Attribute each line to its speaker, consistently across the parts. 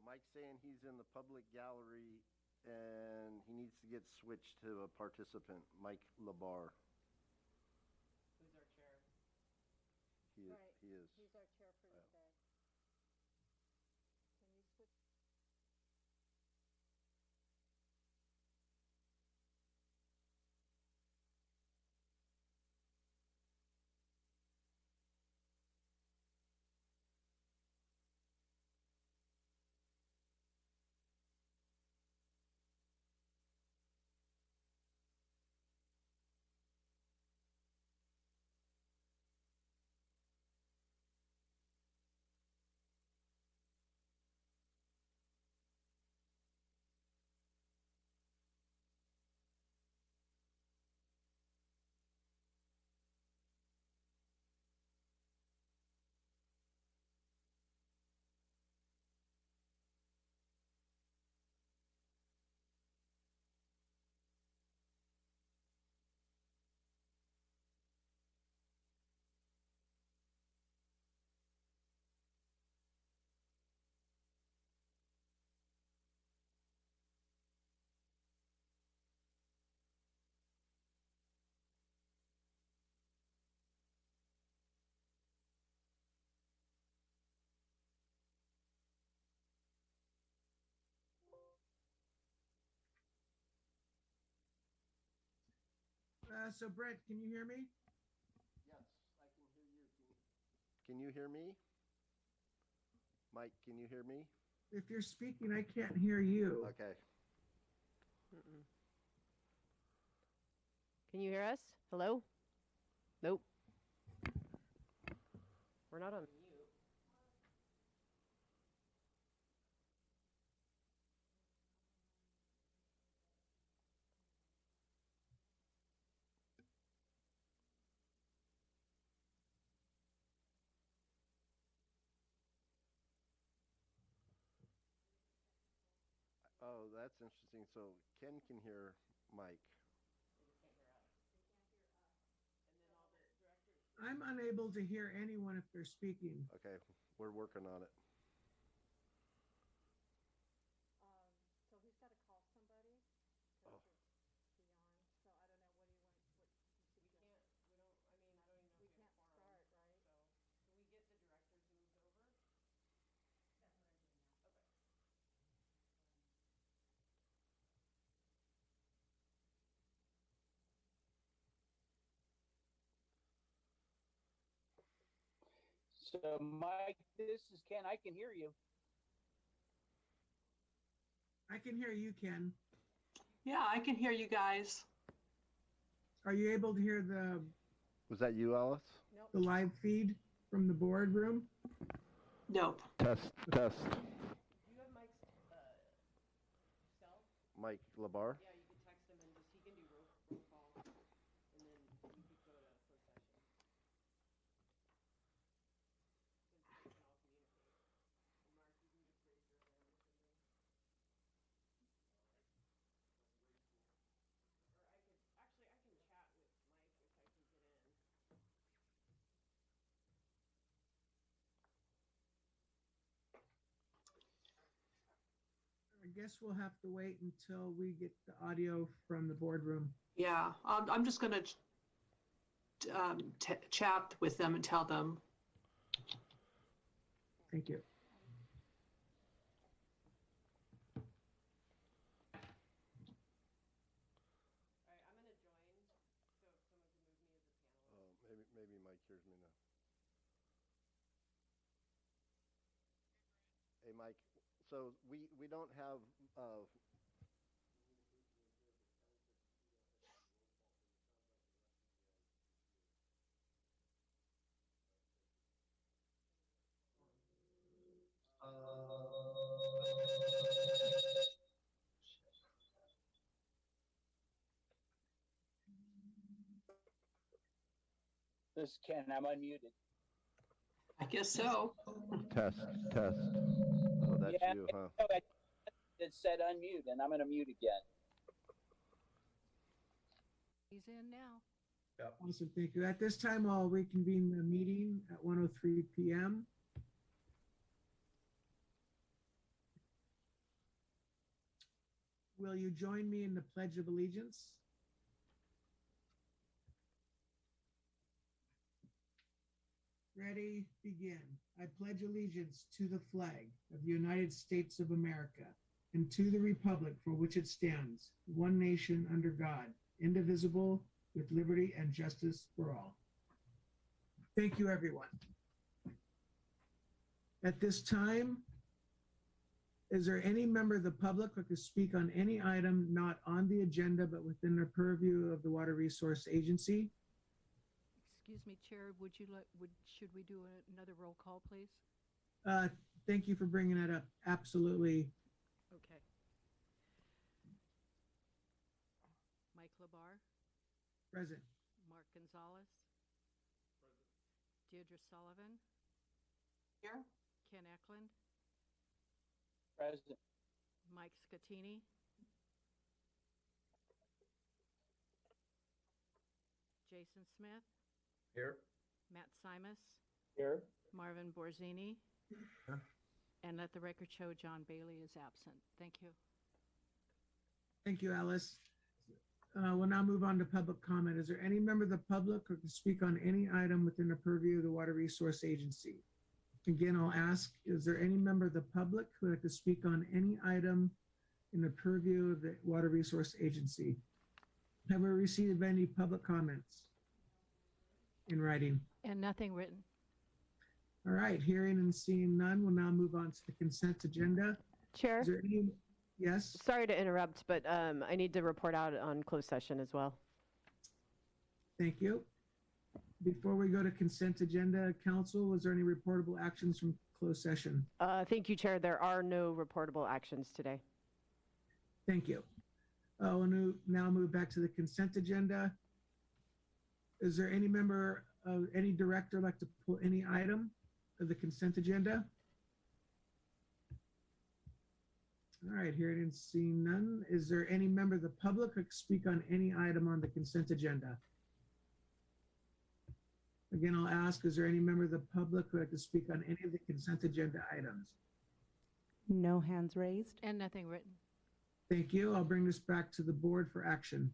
Speaker 1: Mike's saying he's in the public gallery and he needs to get switched to a participant, Mike Labar.
Speaker 2: Who's our chair?
Speaker 1: He is.
Speaker 3: He's our chair for the day. Can you switch?
Speaker 4: So Brett, can you hear me?
Speaker 1: Yes, I can hear you. Can you hear me? Mike, can you hear me?
Speaker 4: If you're speaking, I can't hear you.
Speaker 1: Okay.
Speaker 2: Can you hear us? Hello? Nope. We're not on mute.
Speaker 1: Oh, that's interesting. So Ken can hear Mike.
Speaker 4: I'm unable to hear anyone if they're speaking.
Speaker 1: Okay, we're working on it.
Speaker 3: So he's got to call somebody.
Speaker 1: Oh.
Speaker 3: Beyond. So I don't know what do you want. What you suggest?
Speaker 2: We can't. I don't even know.
Speaker 3: We can't start, right?
Speaker 2: So can we get the directors moved over? That's what I'm doing now. Okay.
Speaker 5: So, Mike, this is Ken. I can hear you.
Speaker 4: I can hear you, Ken.
Speaker 6: Yeah, I can hear you guys.
Speaker 4: Are you able to hear
Speaker 1: Was that you, Alice?
Speaker 3: Nope.
Speaker 4: the live feed from the boardroom?
Speaker 6: Nope.
Speaker 1: Test.
Speaker 2: Do you have Mike's cell?
Speaker 1: Mike Labar?
Speaker 2: Yeah, you could text him and just he can do roll call, and then you could go to closed session. Since they can all communicate. And Mark, you can just raise your hand or something. Or I can chat with Mike if I can get in.
Speaker 4: I guess we'll have to wait until we get the audio from the boardroom.
Speaker 6: Yeah, I'm just going to chat with them and tell them.
Speaker 4: Thank you.
Speaker 2: All right, I'm gonna join, so if someone can move me as a panelist.
Speaker 1: Oh, maybe Mike hears me now. Hey, Mike. So we don't have
Speaker 5: This is Ken. I'm unmuted.
Speaker 6: I guess so.
Speaker 1: test. Oh, that's
Speaker 5: Yeah,
Speaker 1: you, huh?
Speaker 5: no, it said unmute, and I'm going to mute again.
Speaker 3: He's in now.
Speaker 4: Awesome, thank you. At this time, I'll reconvene the meeting at 1:03 p.m. will you join me in the Pledge of Allegiance? Ready, begin. I pledge allegiance to the flag of the United States of America and to the republic for which it stands, one nation under God, indivisible, with liberty and justice for all. Thank you, everyone. At this time, is there any member of the public who could speak on any item not on the agenda but within the purview of the Water Resource Agency?
Speaker 7: Excuse me, Chair, should we do another roll call, please?
Speaker 4: Thank you for bringing that up. Absolutely.
Speaker 7: Okay. Mike Labar,
Speaker 4: Present.
Speaker 7: Mark Gonzalez. Deirdre Sullivan,
Speaker 6: Here?
Speaker 7: Ken Eklund,
Speaker 5: Present.
Speaker 7: Mike Scatini, Jason Smith,
Speaker 8: Here.
Speaker 7: Matt Simus,
Speaker 5: Here.
Speaker 7: Marvin Borzini,
Speaker 8: Here.
Speaker 7: and let the record show John Bailey is absent. Thank you.
Speaker 4: Thank you, Alice. We'll now move on to public comment. Is there any member of the public who can speak on any item within the purview of the Water Resource Agency? Again, I'll ask, is there any member of the public who would like to speak on any item in the purview of the Water Resource Agency? Have we received any public comments in writing?
Speaker 7: And nothing written.
Speaker 4: All right, hearing and seeing none, we'll now move on to the consent agenda.
Speaker 9: Chair,
Speaker 4: Is there any, yes?
Speaker 9: sorry to interrupt, but I need to report out on closed session as well.
Speaker 4: Thank you. Before we go to consent agenda, council, was there any reportable actions from closed session?
Speaker 9: Thank you, Chair. There are no reportable actions today.
Speaker 4: Thank you. We'll now move back to the consent agenda. Is there any member of any director like to pull any item of the consent agenda? All right, hearing and seeing none. Is there any member of the public who can speak on any item on the consent agenda? Again, I'll ask, is there any member of the public who would like to speak on any of the consent agenda items?
Speaker 10: No hands raised.
Speaker 7: And nothing written.
Speaker 4: Thank you. I'll bring this back to the board for action.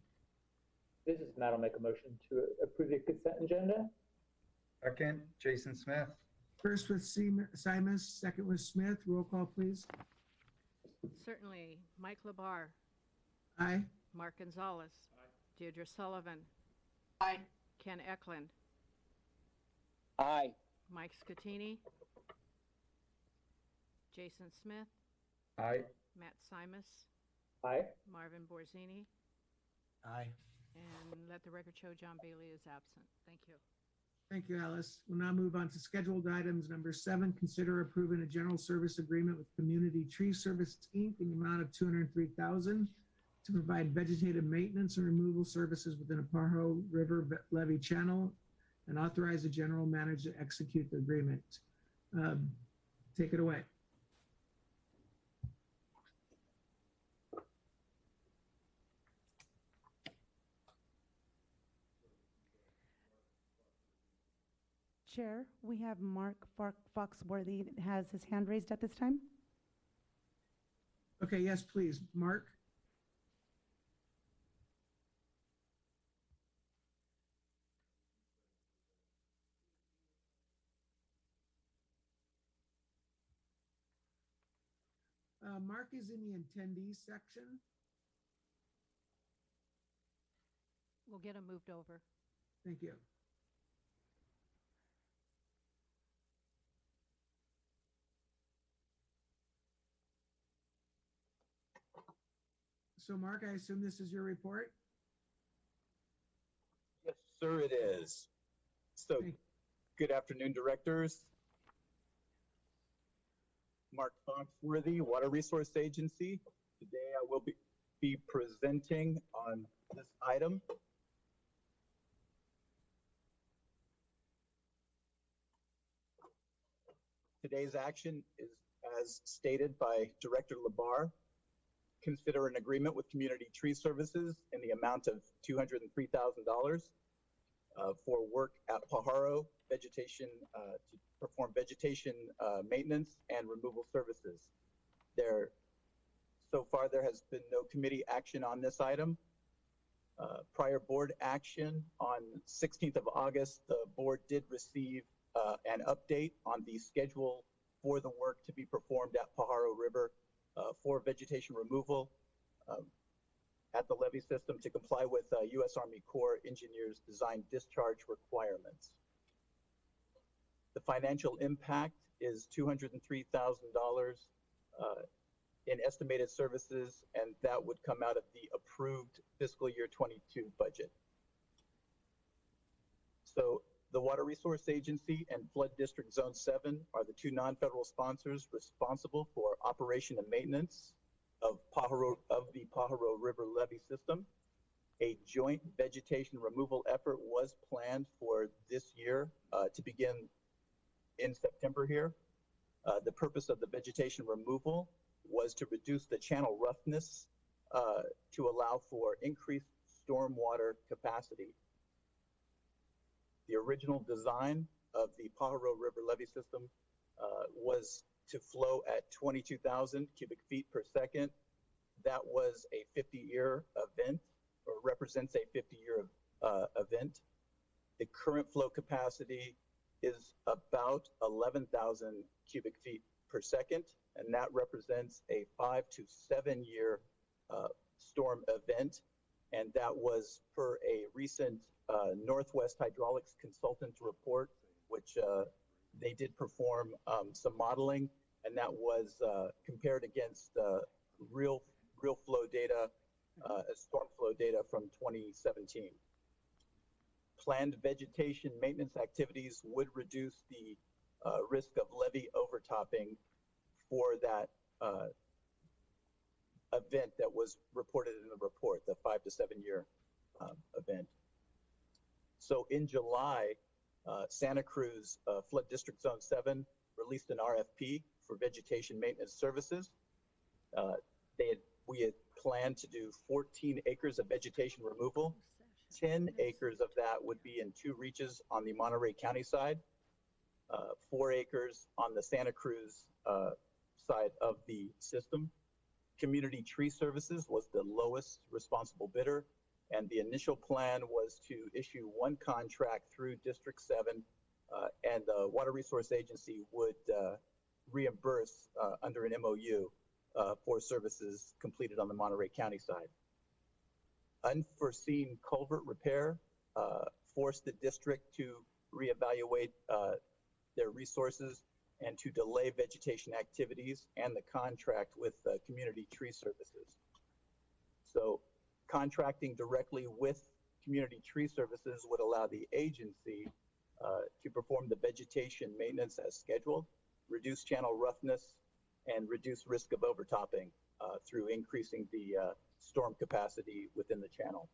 Speaker 5: This is Matt. I'll make a motion to approve the consent agenda.
Speaker 8: Second, Jason Smith.
Speaker 4: First with Simus, second with Smith. Roll call, please.
Speaker 7: Certainly. Mike Labar,
Speaker 4: Aye.
Speaker 7: Mark Gonzalez, Deirdre Sullivan,
Speaker 6: Aye.
Speaker 7: Ken Eklund,
Speaker 5: Aye.
Speaker 7: Mike Scatini, Jason Smith,
Speaker 8: Aye.
Speaker 7: Matt Simus,
Speaker 5: Aye.
Speaker 7: Marvin Borzini,
Speaker 8: Aye.
Speaker 7: and let the record show John Bailey is absent. Thank you.
Speaker 4: Thank you, Alice. We'll now move on to scheduled items. Number 7, consider approving a general service agreement with Community Tree Service, Inc. in the amount of $203,000 to provide vegetative maintenance and removal services within a Pajaro River levee channel, and authorize the general manager to execute the agreement. Take it away.
Speaker 10: Chair, we have Mark Foxworthy that has his hand raised at this time.
Speaker 4: Okay, yes, please. Mark? Mark is in the attendees section.
Speaker 7: We'll get him moved over.
Speaker 4: Thank you. So Mark, I assume this is your report?
Speaker 11: Yes, sir, it is. So, good afternoon, directors. Mark Foxworthy, Water Resource Agency. Today I will be presenting on this item. Today's action is, as stated by Director Labar, consider an agreement with Community Tree Services in the amount of $203,000 for work at Pajaro vegetation, to perform vegetation maintenance and removal services. So far, there has been no committee action on this item. Prior board action on 16th of August, the board did receive an update on the schedule for the work to be performed at Pajaro River for vegetation removal at the levee system to comply with U.S. Army Corps Engineers design discharge requirements. The financial impact is $203,000 in estimated services, and that would come out of the approved fiscal year 22 budget. So the Water Resource Agency and Flood District Zone 7 are the two non-federal sponsors responsible for operation and maintenance of the Pajaro River levee system. A joint vegetation removal effort was planned for this year to begin in September here. The purpose of the vegetation removal was to reduce the channel roughness to allow for increased stormwater capacity. The original design of the Pajaro River levee system was to flow at 22,000 cubic feet per second. That was a 50-year event, or represents a 50-year event. The current flow capacity is about 11,000 cubic feet per second, and that represents a 5 to 7 year storm event. And that was per a recent Northwest Hydraulics consultant report, which they did perform some modeling, and that was compared against real flow data, storm flow data from 2017. Planned vegetation maintenance activities would reduce the risk of levee overtopping for that event that was reported in the report, the 5 to 7 year event. So in July, Santa Cruz Flood District Zone 7 released an RFP for vegetation maintenance services. We had planned to do 14 acres of vegetation removal. 10 acres of that would be in 2 reaches on the Monterey County side, 4 acres on the Santa Cruz side of the system. Community Tree Services was the lowest responsible bidder, and the initial plan was to issue 1 contract through District 7, and the Water Resource Agency would reimburse under an MOU for services completed on the Monterey County side. Unforeseen culvert repair forced the district to reevaluate their resources and to delay vegetation activities and the contract with Community Tree Services. So contracting directly with Community Tree Services would allow the agency to perform the vegetation maintenance as scheduled, reduce channel roughness, and reduce risk of overtopping through increasing the storm capacity within the channel.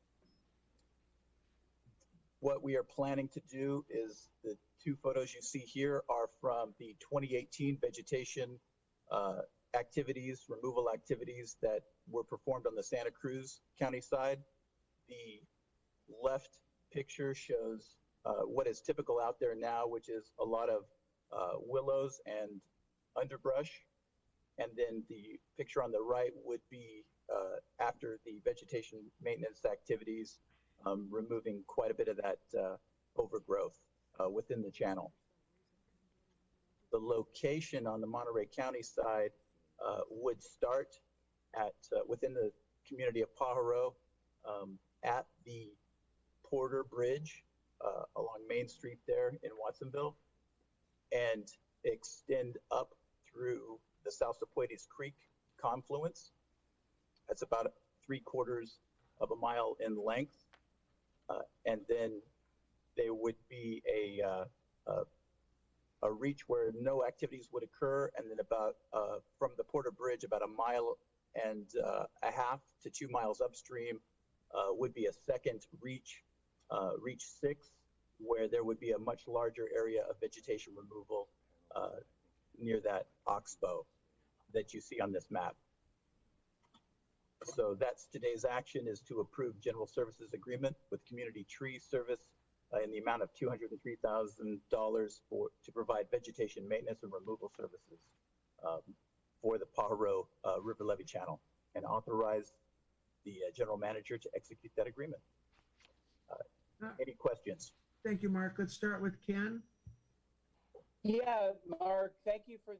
Speaker 11: What we are planning to do is the 2 photos you see here are from the 2018 vegetation activities, removal activities that were performed on the Santa Cruz County side. The left picture shows what is typical out there now, which is a lot of willows and underbrush. And then the picture on the right would be after the vegetation maintenance activities, removing quite a bit of that overgrowth within the channel. The location on the Monterey County side would start at within the community of Pajaro at the Porter Bridge along Main Street there in Watsonville, and extend up through the South Sepuedes Creek confluence. That's about 3/4 of a mile in length. And then there would be a reach where no activities would occur, and then about from the Porter Bridge, about 1.5 miles to 2 miles upstream would be a second reach, reach 6, where there would be a much larger area of vegetation removal near that oxbow that you see on this map. So that's today's action, is to approve general services agreement with Community Tree Service in the amount of $203,000 to provide vegetation maintenance and removal services for the Pajaro River Levee Channel. and authorize the general manager to execute that agreement. Any questions?
Speaker 4: Thank you, Mark. Let's start with Ken.
Speaker 5: Yeah, Mark, thank you for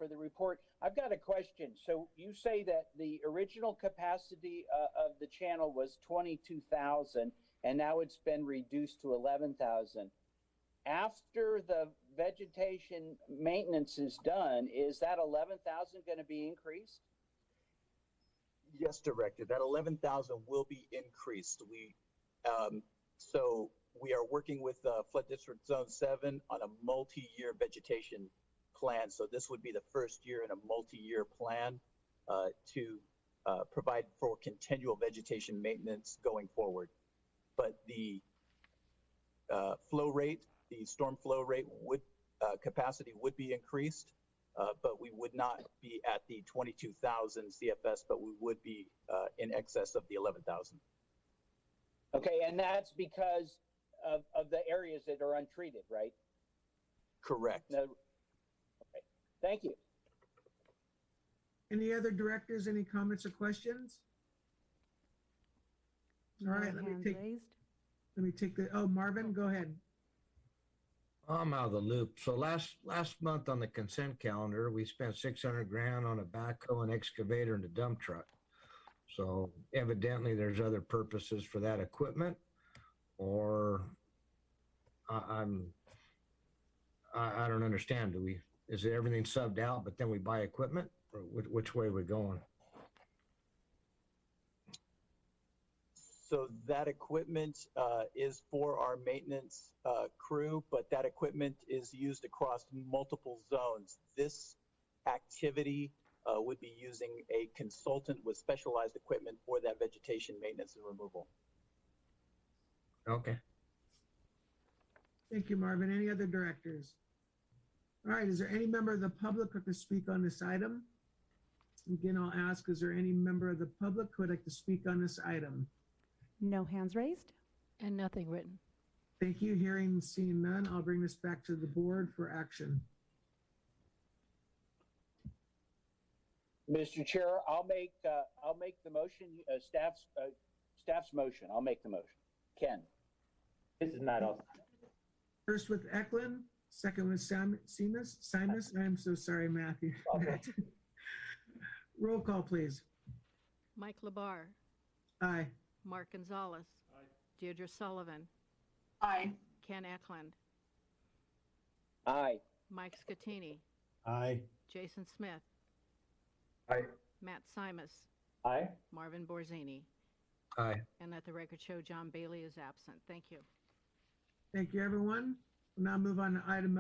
Speaker 5: the report. I've got a question. So you say that the original capacity of the channel was 22,000, and now it's been reduced to 11,000. After the vegetation maintenance is done, is that 11,000 going to be increased?
Speaker 11: Yes, Director. That 11,000 will be increased. So we are working with Flood District Zone 7 on a multi-year vegetation plan. So this would be the first year in a multi-year plan to provide for continual vegetation maintenance going forward. But the flow rate, the storm flow rate capacity would be increased, but we would not be at the 22,000 CFS, but we would be in excess of the 11,000.
Speaker 5: Okay, and that's because of the areas that are untreated, right?
Speaker 11: Correct.
Speaker 5: No, okay, thank you.
Speaker 4: Any other directors, any comments or questions? All right, let me take Marvin, go ahead.
Speaker 12: I'm out of the loop. So last month on the consent calendar, we spent 600 grand on a backhoe, an excavator, and a dump truck. So evidently there's other purposes for that equipment, or I don't understand. Is it everything subbed out, but then we buy equipment, or which way are we going?
Speaker 11: So that equipment is for our maintenance crew, but that equipment is used across multiple zones. This activity would be using a consultant with specialized equipment for that vegetation maintenance and removal.
Speaker 12: Okay.
Speaker 4: Thank you, Marvin. Any other directors? All right, is there any member of the public who could speak on this item? Again, I'll ask, is there any member of the public who would like to speak on this item?
Speaker 10: No hands raised.
Speaker 7: And nothing written.
Speaker 4: Thank you. Hearing and seeing none, I'll bring this back to the board for action.
Speaker 5: Mr. Chair, I'll make the motion. Staff's motion. I'll make the motion. Ken.
Speaker 13: This is not us.
Speaker 4: First with Eklund, second with Simus. I am so sorry, Matthew.
Speaker 13: Okay.
Speaker 4: Roll call, please.
Speaker 7: Mike Labar,
Speaker 4: Aye.
Speaker 7: Mark Gonzalez.
Speaker 2: Aye.
Speaker 7: Deirdre Sullivan,
Speaker 6: Aye.
Speaker 7: Ken Eklund,
Speaker 5: Aye.
Speaker 7: Mike Scatini,
Speaker 8: Aye.
Speaker 7: Jason Smith,
Speaker 8: Aye.
Speaker 7: Matt Simus,
Speaker 13: Aye.
Speaker 7: Marvin Borzini,
Speaker 12: Aye.
Speaker 7: and let the record show John Bailey is absent. Thank you.
Speaker 4: Thank you, everyone. We'll now move on to item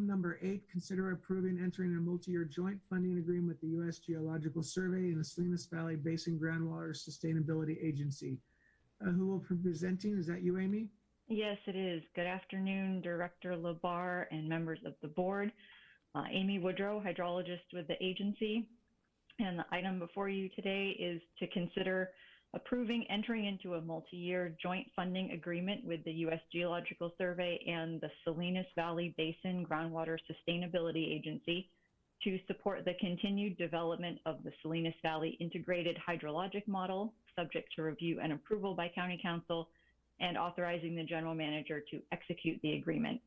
Speaker 4: number 8, consider approving entering a multi-year joint funding agreement with the U.S. Geological Survey and the Salinas Valley Basin Groundwater Sustainability Agency. Who will be presenting? Is that you, Amy?
Speaker 14: Yes, it is. Good afternoon, Director Labar and members of the board. Amy Woodrow, hydrologist with the agency. And the item before you today is to consider approving entering into a multi-year joint funding agreement with the U.S. Geological Survey and the Salinas Valley Basin Groundwater Sustainability Agency to support the continued development of the Salinas Valley Integrated Hydrologic Model, subject to review and approval by County Council, and authorizing the General Manager to execute the agreement.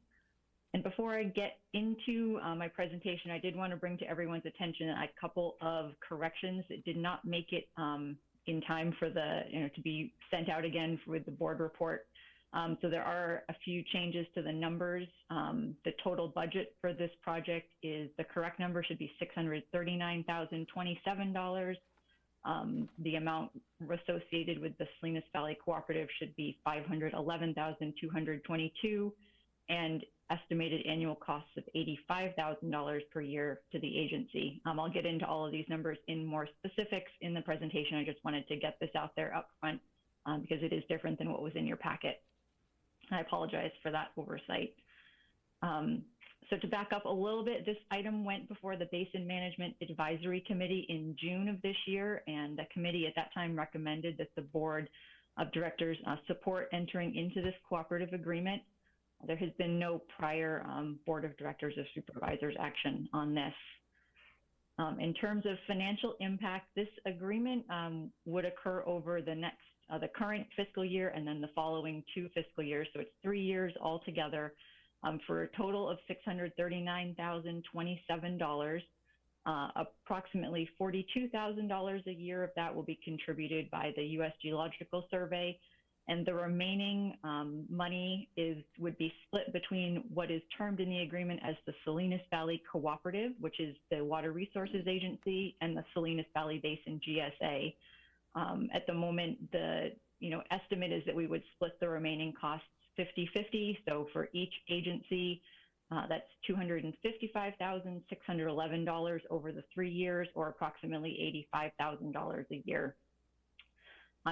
Speaker 14: And before I get into my presentation, I did want to bring to everyone's attention a couple of corrections that did not make it in time for to be sent out again with the board report. So there are a few changes to the numbers. The total budget for this project the correct number should be $639,027. The amount associated with the Salinas Valley Cooperative should be $511,222, and estimated annual costs of $85,000 per year to the agency. I'll get into all of these numbers in more specifics in the presentation. I just wanted to get this out there up front because it is different than what was in your packet. I apologize for that oversight. So to back up a little bit, this item went before the Basin Management Advisory Committee in June of this year, and the committee at that time recommended that the board of directors support entering into this cooperative agreement. There has been no prior board of directors or supervisors action on this. In terms of financial impact, this agreement would occur over the current fiscal year and then the following 2 fiscal years. So it's 3 years altogether for a total of $639,027. Approximately $42,000 a year of that will be contributed by the U.S. Geological Survey. And the remaining money would be split between what is termed in the agreement as the Salinas Valley Cooperative, which is the Water Resources Agency, and the Salinas Valley Basin GSA. At the moment, the estimate is that we would split the remaining costs 50-50. So for each agency, that's $255,611 over the 3 years, or approximately $85,000 a year.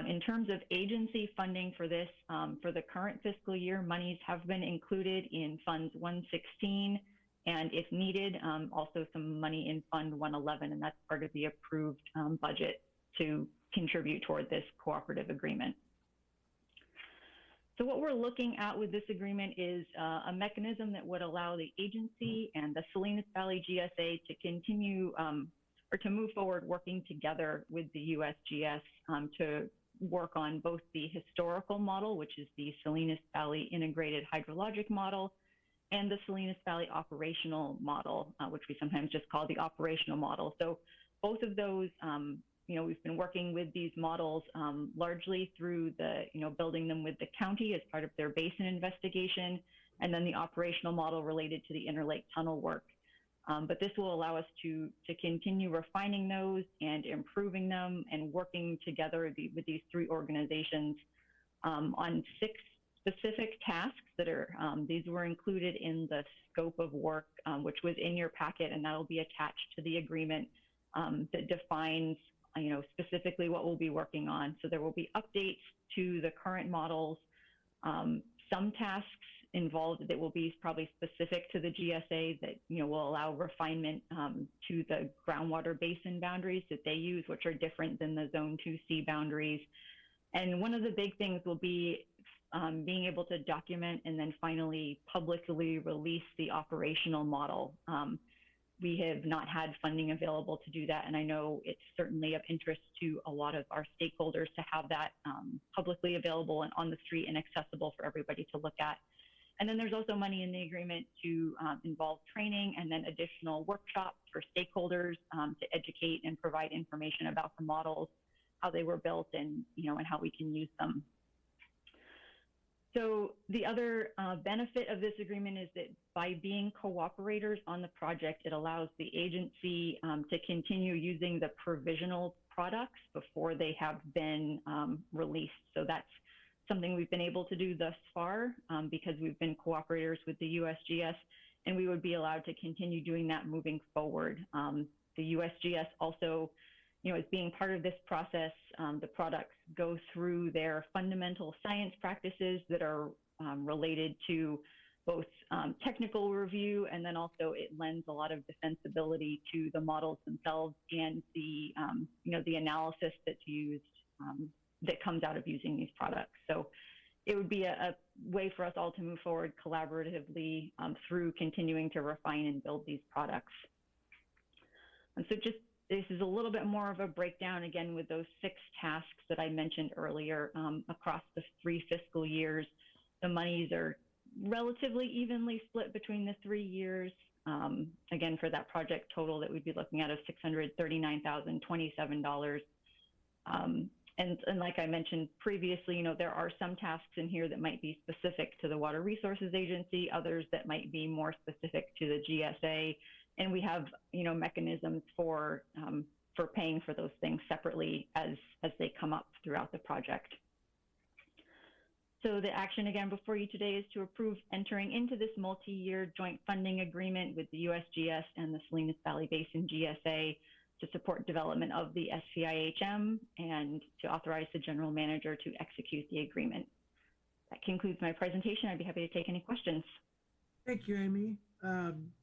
Speaker 14: In terms of agency funding for this, for the current fiscal year, monies have been included in Funds 116, and if needed, also some money in Fund 111, and that's part of the approved budget to contribute toward this cooperative agreement. So what we're looking at with this agreement is a mechanism that would allow the agency and the Salinas Valley GSA to continue or to move forward working together with the USGS to work on both the historical model, which is the Salinas Valley Integrated Hydrologic Model, and the Salinas Valley Operational Model, which we sometimes just call the operational model. So both of those, we've been working with these models largely through the, building them with the county as part of their basin investigation, and then the operational model related to the interlake tunnel work. But this will allow us to continue refining those and improving them and working together with these 3 organizations on 6 specific tasks that are, these were included in the scope of work, which was in your packet, and that'll be attached to the agreement that defines, specifically what we'll be working on. So there will be updates to the current models, some tasks involved that will be probably specific to the GSA that will allow refinement to the groundwater basin boundaries that they use, which are different than the Zone 2C boundaries. And one of the big things will be being able to document and then finally publicly release the operational model. We have not had funding available to do that, and I know it's certainly of interest to a lot of our stakeholders to have that publicly available and on the street and accessible for everybody to look at. And then there's also money in the agreement to involve training and then additional workshops for stakeholders to educate and provide information about the models, how they were built, and and how we can use them. So the other benefit of this agreement is that by being cooperators on the project, it allows the agency to continue using the provisional products before they have been released. So that's something we've been able to do thus far because we've been cooperators with the USGS, and we would be allowed to continue doing that moving forward. The USGS also, as being part of this process, the products go through their fundamental science practices that are related to both technical review, and then also it lends a lot of defensibility to the models themselves and the, the analysis that's used that comes out of using these products. So it would be a way for us all to move forward collaboratively through continuing to refine and build these products. And so this is a little bit more of a breakdown, again, with those 6 tasks that I mentioned earlier across the 3 fiscal years. The monies are relatively evenly split between the 3 years. Again, for that project total that we'd be looking at of $639,027. And like I mentioned previously, there are some tasks in here that might be specific to the Water Resources Agency, others that might be more specific to the GSA. And we have, mechanisms for paying for those things separately as they come up throughout the project. So the action again before you today is to approve entering into this multi-year joint funding agreement with the USGS and the Salinas Valley Basin GSA to support development of the SVIHM and to authorize the general manager to execute the agreement. That concludes my presentation. I'd be happy to take any questions.
Speaker 4: Thank you, Amy.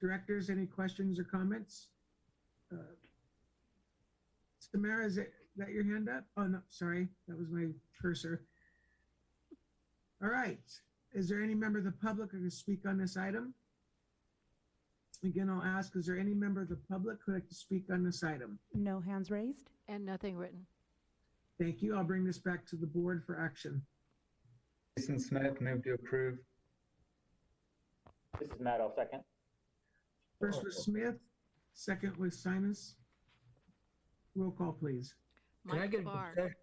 Speaker 4: Directors, any questions or comments? Samara, is that your hand up? Oh, no, sorry. That was my cursor. All right. Is there any member of the public who can speak on this item? Again, I'll ask, is there any member of the public who'd like to speak on this item?
Speaker 10: No hands raised.
Speaker 7: And nothing written.
Speaker 4: Thank you. I'll bring this back to the board for action.
Speaker 8: Jason Smith, move to approve.
Speaker 13: This is Matt, I'll second.
Speaker 4: First was Smith, second was Salinas. Roll call, please.
Speaker 12: Can I
Speaker 7: Mike
Speaker 12: get a
Speaker 7: Labar.
Speaker 12: discussion?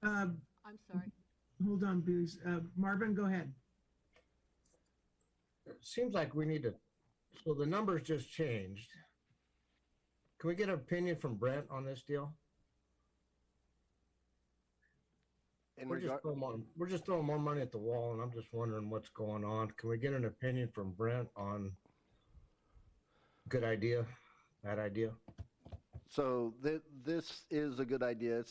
Speaker 7: I'm sorry.
Speaker 4: Hold on, please. Marvin, go ahead.
Speaker 12: It seems like we need to, so the numbers just changed. Can we get an opinion from Brent on this deal? We're just throwing more money at the wall, and I'm just wondering what's going on. Can we get an opinion from Brent on good idea, bad idea?
Speaker 1: So this is a good idea.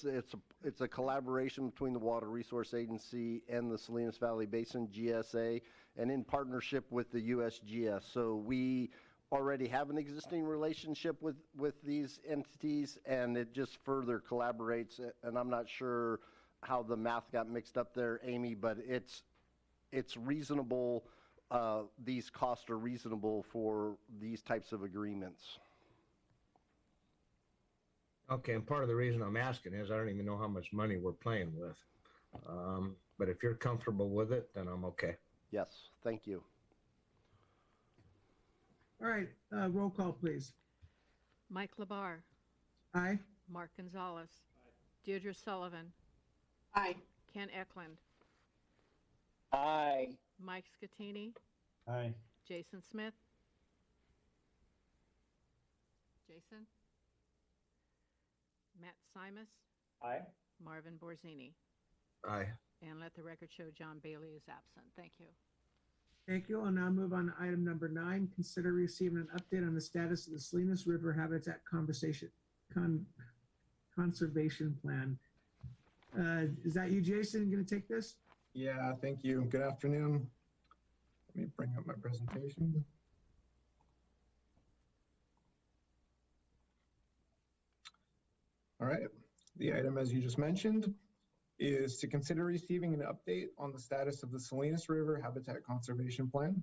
Speaker 1: It's a collaboration between the Water Resource Agency and the Salinas Valley Basin GSA, and in partnership with the USGS. So we already have an existing relationship with these entities, and it just further collaborates. And I'm not sure how the math got mixed up there, Amy, but it's reasonable. These costs are reasonable for these types of agreements.
Speaker 12: Okay, and part of the reason I'm asking is I don't even know how much money we're playing with. But if you're comfortable with it, then I'm okay.
Speaker 1: Yes, thank you.
Speaker 4: All right, roll call, please.
Speaker 7: Mike Labar.
Speaker 4: Aye.
Speaker 7: Mark Gonzalez. Deirdre Sullivan.
Speaker 6: Aye.
Speaker 7: Ken Eklund.
Speaker 5: Aye.
Speaker 7: Mike Scatini.
Speaker 8: Aye.
Speaker 7: Jason Smith. Jason. Matt Simus.
Speaker 13: Aye.
Speaker 7: Marvin Borzini.
Speaker 12: Aye.
Speaker 7: And let the record show John Bailey is absent. Thank you.
Speaker 4: Thank you. I'll now move on to item number 9. Consider receiving an update on the status of the Salinas River Habitat Conservation Plan. Is that you, Jason, going to take this?
Speaker 15: Yeah, thank you. Good afternoon. Let me bring up my presentation. All right. The item, as you just mentioned, is to consider receiving an update on the status of the Salinas River Habitat Conservation Plan.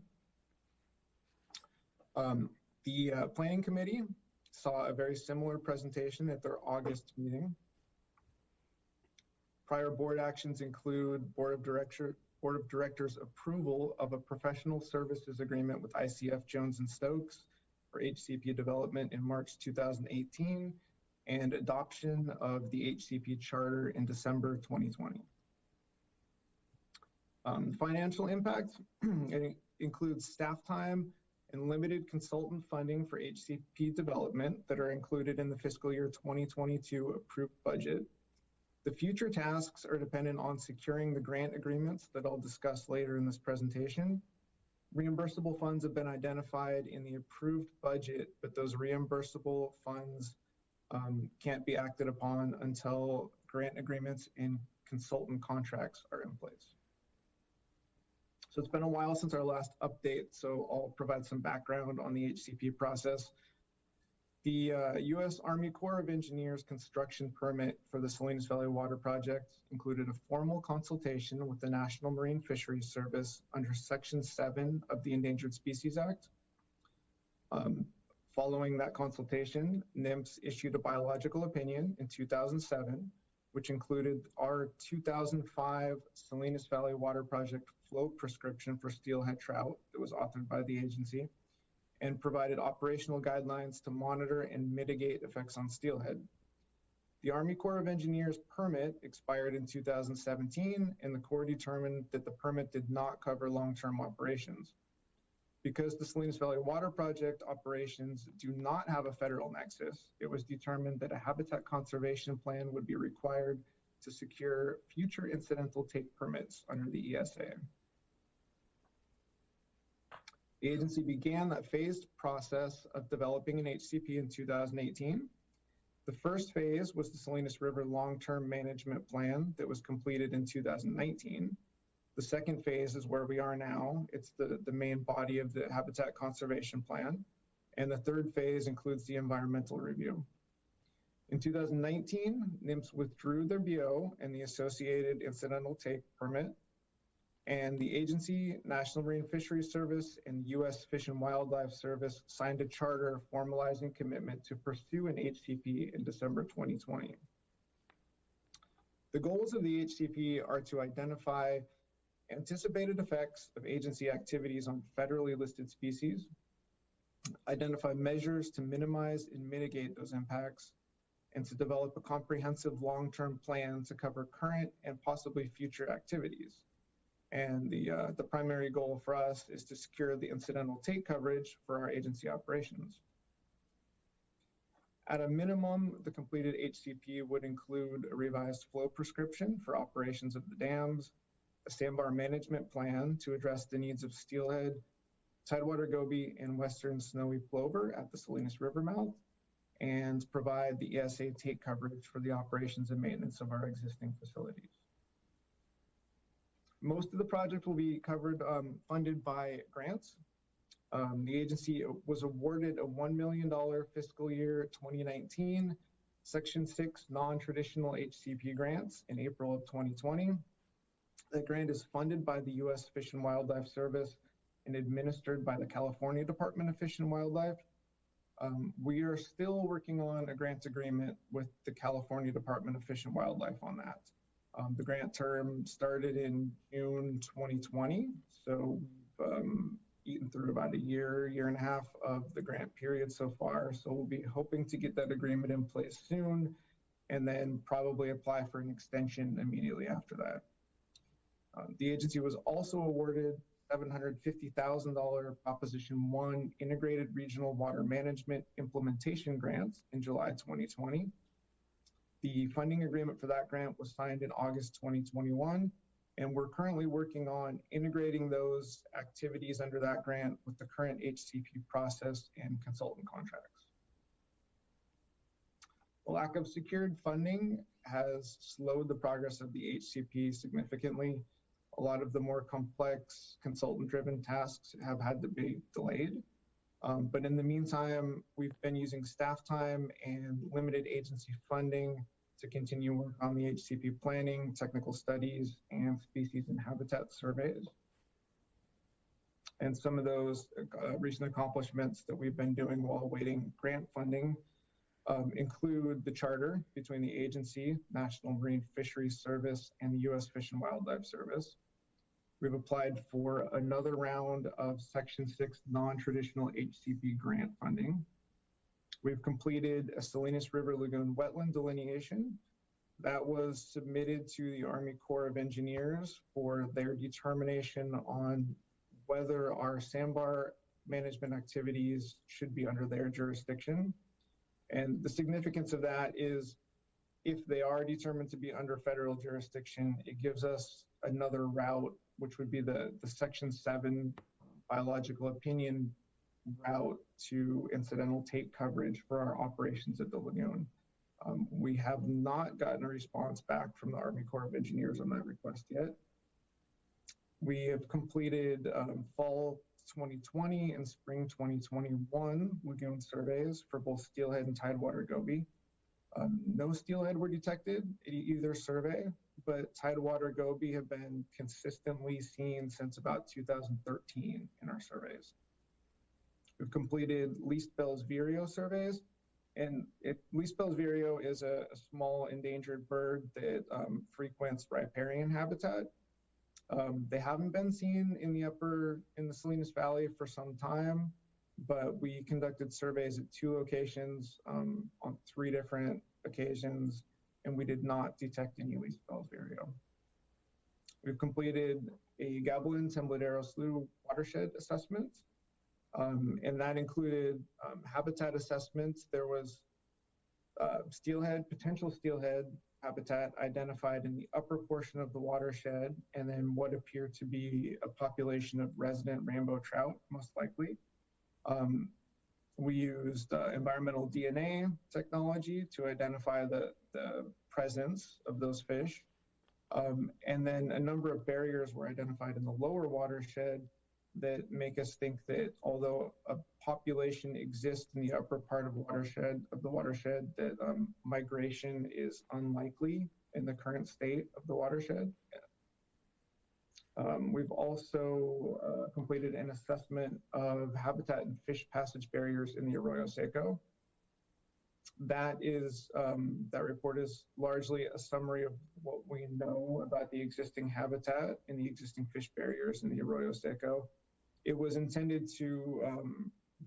Speaker 15: The Planning Committee saw a very similar presentation at their August meeting. Prior board actions include Board of Directors approval of a professional services agreement with ICF Jones and Stokes for HCP development in March 2018, and adoption of the HCP charter in December 2020. Financial impact it includes staff time and limited consultant funding for HCP development that are included in the fiscal year 2022 approved budget. The future tasks are dependent on securing the grant agreements that I'll discuss later in this presentation. Reimbursable funds have been identified in the approved budget, but those reimbursable funds can't be acted upon until grant agreements and consultant contracts are in place. So it's been a while since our last update, so I'll provide some background on the HCP process. The U.S. Army Corps of Engineers construction permit for the Salinas Valley Water Project included a formal consultation with the National Marine Fisheries Service under Section 7 of the Endangered Species Act. Following that consultation, NMFS issued a biological opinion in 2007, which included our 2005 Salinas Valley Water Project flow prescription for steelhead trout that was authored by the agency, and provided operational guidelines to monitor and mitigate effects on steelhead. The Army Corps of Engineers permit expired in 2017, and the Corps determined that the permit did not cover long-term operations. Because the Salinas Valley Water Project operations do not have a federal nexus, it was determined that a habitat conservation plan would be required to secure future incidental take permits under the ESA. The agency began that phased process of developing an HCP in 2018. The first phase was the Salinas River Long-Term Management Plan that was completed in 2019. The second phase is where we are now. It's the main body of the Habitat Conservation Plan. And the third phase includes the environmental review. In 2019, NMFS withdrew their BO and the associated incidental take permit. And the agency, National Marine Fisheries Service, and U.S. Fish and Wildlife Service signed a charter formalizing commitment to pursue an HCP in December 2020. The goals of the HCP are to identify anticipated effects of agency activities on federally listed species, identify measures to minimize and mitigate those impacts, and to develop a comprehensive long-term plan to cover current and possibly future activities. And the primary goal for us is to secure the incidental take coverage for our agency operations. At a minimum, the completed HCP would include a revised flow prescription for operations of the dams, a sandbar management plan to address the needs of steelhead, tidewater goby, and western snowy plover at the Salinas River mouth, and provide the ESA take coverage for the operations and maintenance of our existing facilities. Most of the project will be covered, funded by grants. The agency was awarded a $1 million fiscal year 2019 Section 6 non-traditional HCP grants in April of 2020. That grant is funded by the U.S. Fish and Wildlife Service and administered by the California Department of Fish and Wildlife. We are still working on a grant agreement with the California Department of Fish and Wildlife on that. The grant term started in June 2020, so we've eaten through about a year and a half of the grant period so far. So we'll be hoping to get that agreement in place soon, and then probably apply for an extension immediately after that. The agency was also awarded $750,000 Proposition 1 Integrated Regional Water Management Implementation Grants in July 2020. The funding agreement for that grant was signed in August 2021, and we're currently working on integrating those activities under that grant with the current HCP process and consultant contracts. The lack of secured funding has slowed the progress of the HCP significantly. A lot of the more complex consultant-driven tasks have had to be delayed. But in the meantime, we've been using staff time and limited agency funding to continue work on the HCP planning, technical studies, and species and habitat surveys. And some of those recent accomplishments that we've been doing while awaiting grant funding include the charter between the agency, National Marine Fisheries Service, and the U.S. Fish and Wildlife Service. We've applied for another round of Section 6 non-traditional HCP grant funding. We've completed a Salinas River Lagoon wetland delineation that was submitted to the Army Corps of Engineers for their determination on whether our sandbar management activities should be under their jurisdiction. And the significance of that is if they are determined to be under federal jurisdiction, it gives us another route, which would be the Section 7 biological opinion route to incidental take coverage for our operations at the lagoon. We have not gotten a response back from the Army Corps of Engineers on that request yet. We have completed fall 2020 and spring 2021 lagoon surveys for both steelhead and tidewater goby. No steelhead were detected in either survey, but tidewater goby have been consistently seen since about 2013 in our surveys. We've completed Lease Vireo surveys, and Lease vireo is a small endangered bird that frequents riparian habitat. They haven't been seen in the Salinas Valley for some time, but we conducted surveys at 2 locations on 3 different occasions, and we did not detect any Lease vireo. We've completed a Gabalin Tembladero Slough watershed assessment, and that included habitat assessments. There was potential steelhead habitat identified in the upper portion of the watershed, and then what appeared to be a population of resident rainbow trout, most likely. We used environmental DNA technology to identify the presence of those fish. And then a number of barriers were identified in the lower watershed that make us think that although a population exists in the upper part of the watershed, that migration is unlikely in the current state of the watershed. We've also completed an assessment of habitat and fish passage barriers in the Arroyo Seco. That report is largely a summary of what we know about the existing habitat and the existing fish barriers in the Arroyo Seco. It was intended to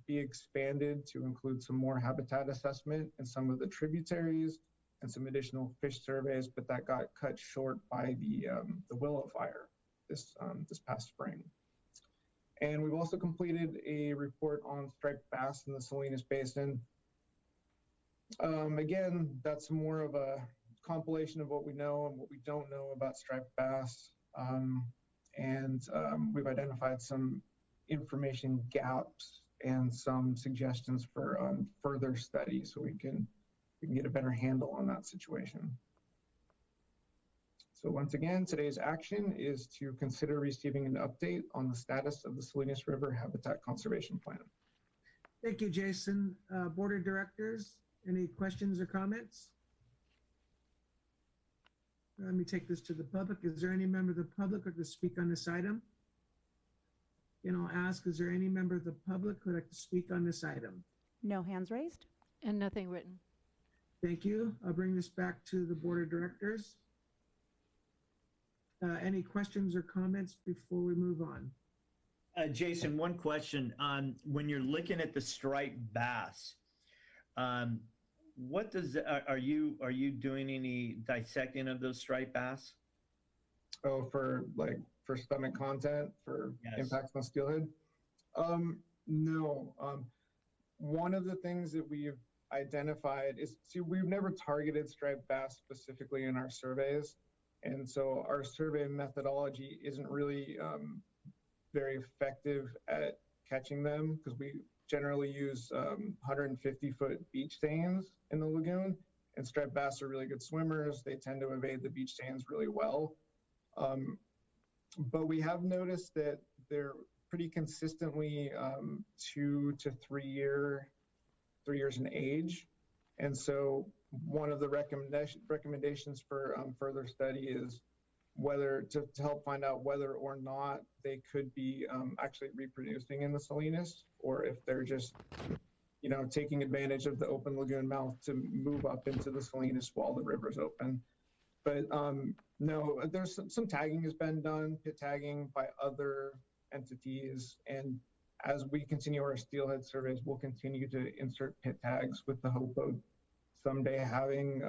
Speaker 15: be expanded to include some more habitat assessment and some of the tributaries and some additional fish surveys, but that got cut short by the willow fire this past spring. And we've also completed a report on striped bass in the Salinas Basin. Again, that's more of a compilation of what we know and what we don't know about striped bass. We've identified some information gaps and some suggestions for further study so we can get a better handle on that situation. So once again, today's action is to consider receiving an update on the status of the Salinas River Habitat Conservation Plan.
Speaker 4: Thank you, Jason. Board of Directors, any questions or comments? Let me take this to the public. Is there any member of the public who would like to speak on this item? And I'll ask, is there any member of the public who would like to speak on this item?
Speaker 10: No hands raised.
Speaker 7: And nothing written.
Speaker 4: Thank you. I'll bring this back to the Board of Directors. Any questions or comments before we move on?
Speaker 16: Jason, one question. When you're looking at the striped bass, what does are you doing any dissecting of those striped bass?
Speaker 15: Oh, for stomach content, for impacts on steelhead? No. One of the things that we've identified is, we've never targeted striped bass specifically in our surveys. And so our survey methodology isn't really very effective at catching them, because we generally use 150-foot beach stains in the lagoon, and striped bass are really good swimmers. They tend to evade the beach stains really well. But we have noticed that they're pretty consistently 2 to 3 years in age. And so one of the recommendations for further study is whether to help find out whether or not they could be actually reproducing in the Salinas, or if they're just, taking advantage of the open lagoon mouth to move up into the Salinas while the river's open. But no, there's some tagging has been done, pit tagging by other entities. And as we continue our steelhead surveys, we'll continue to insert pit tags with the hope of someday having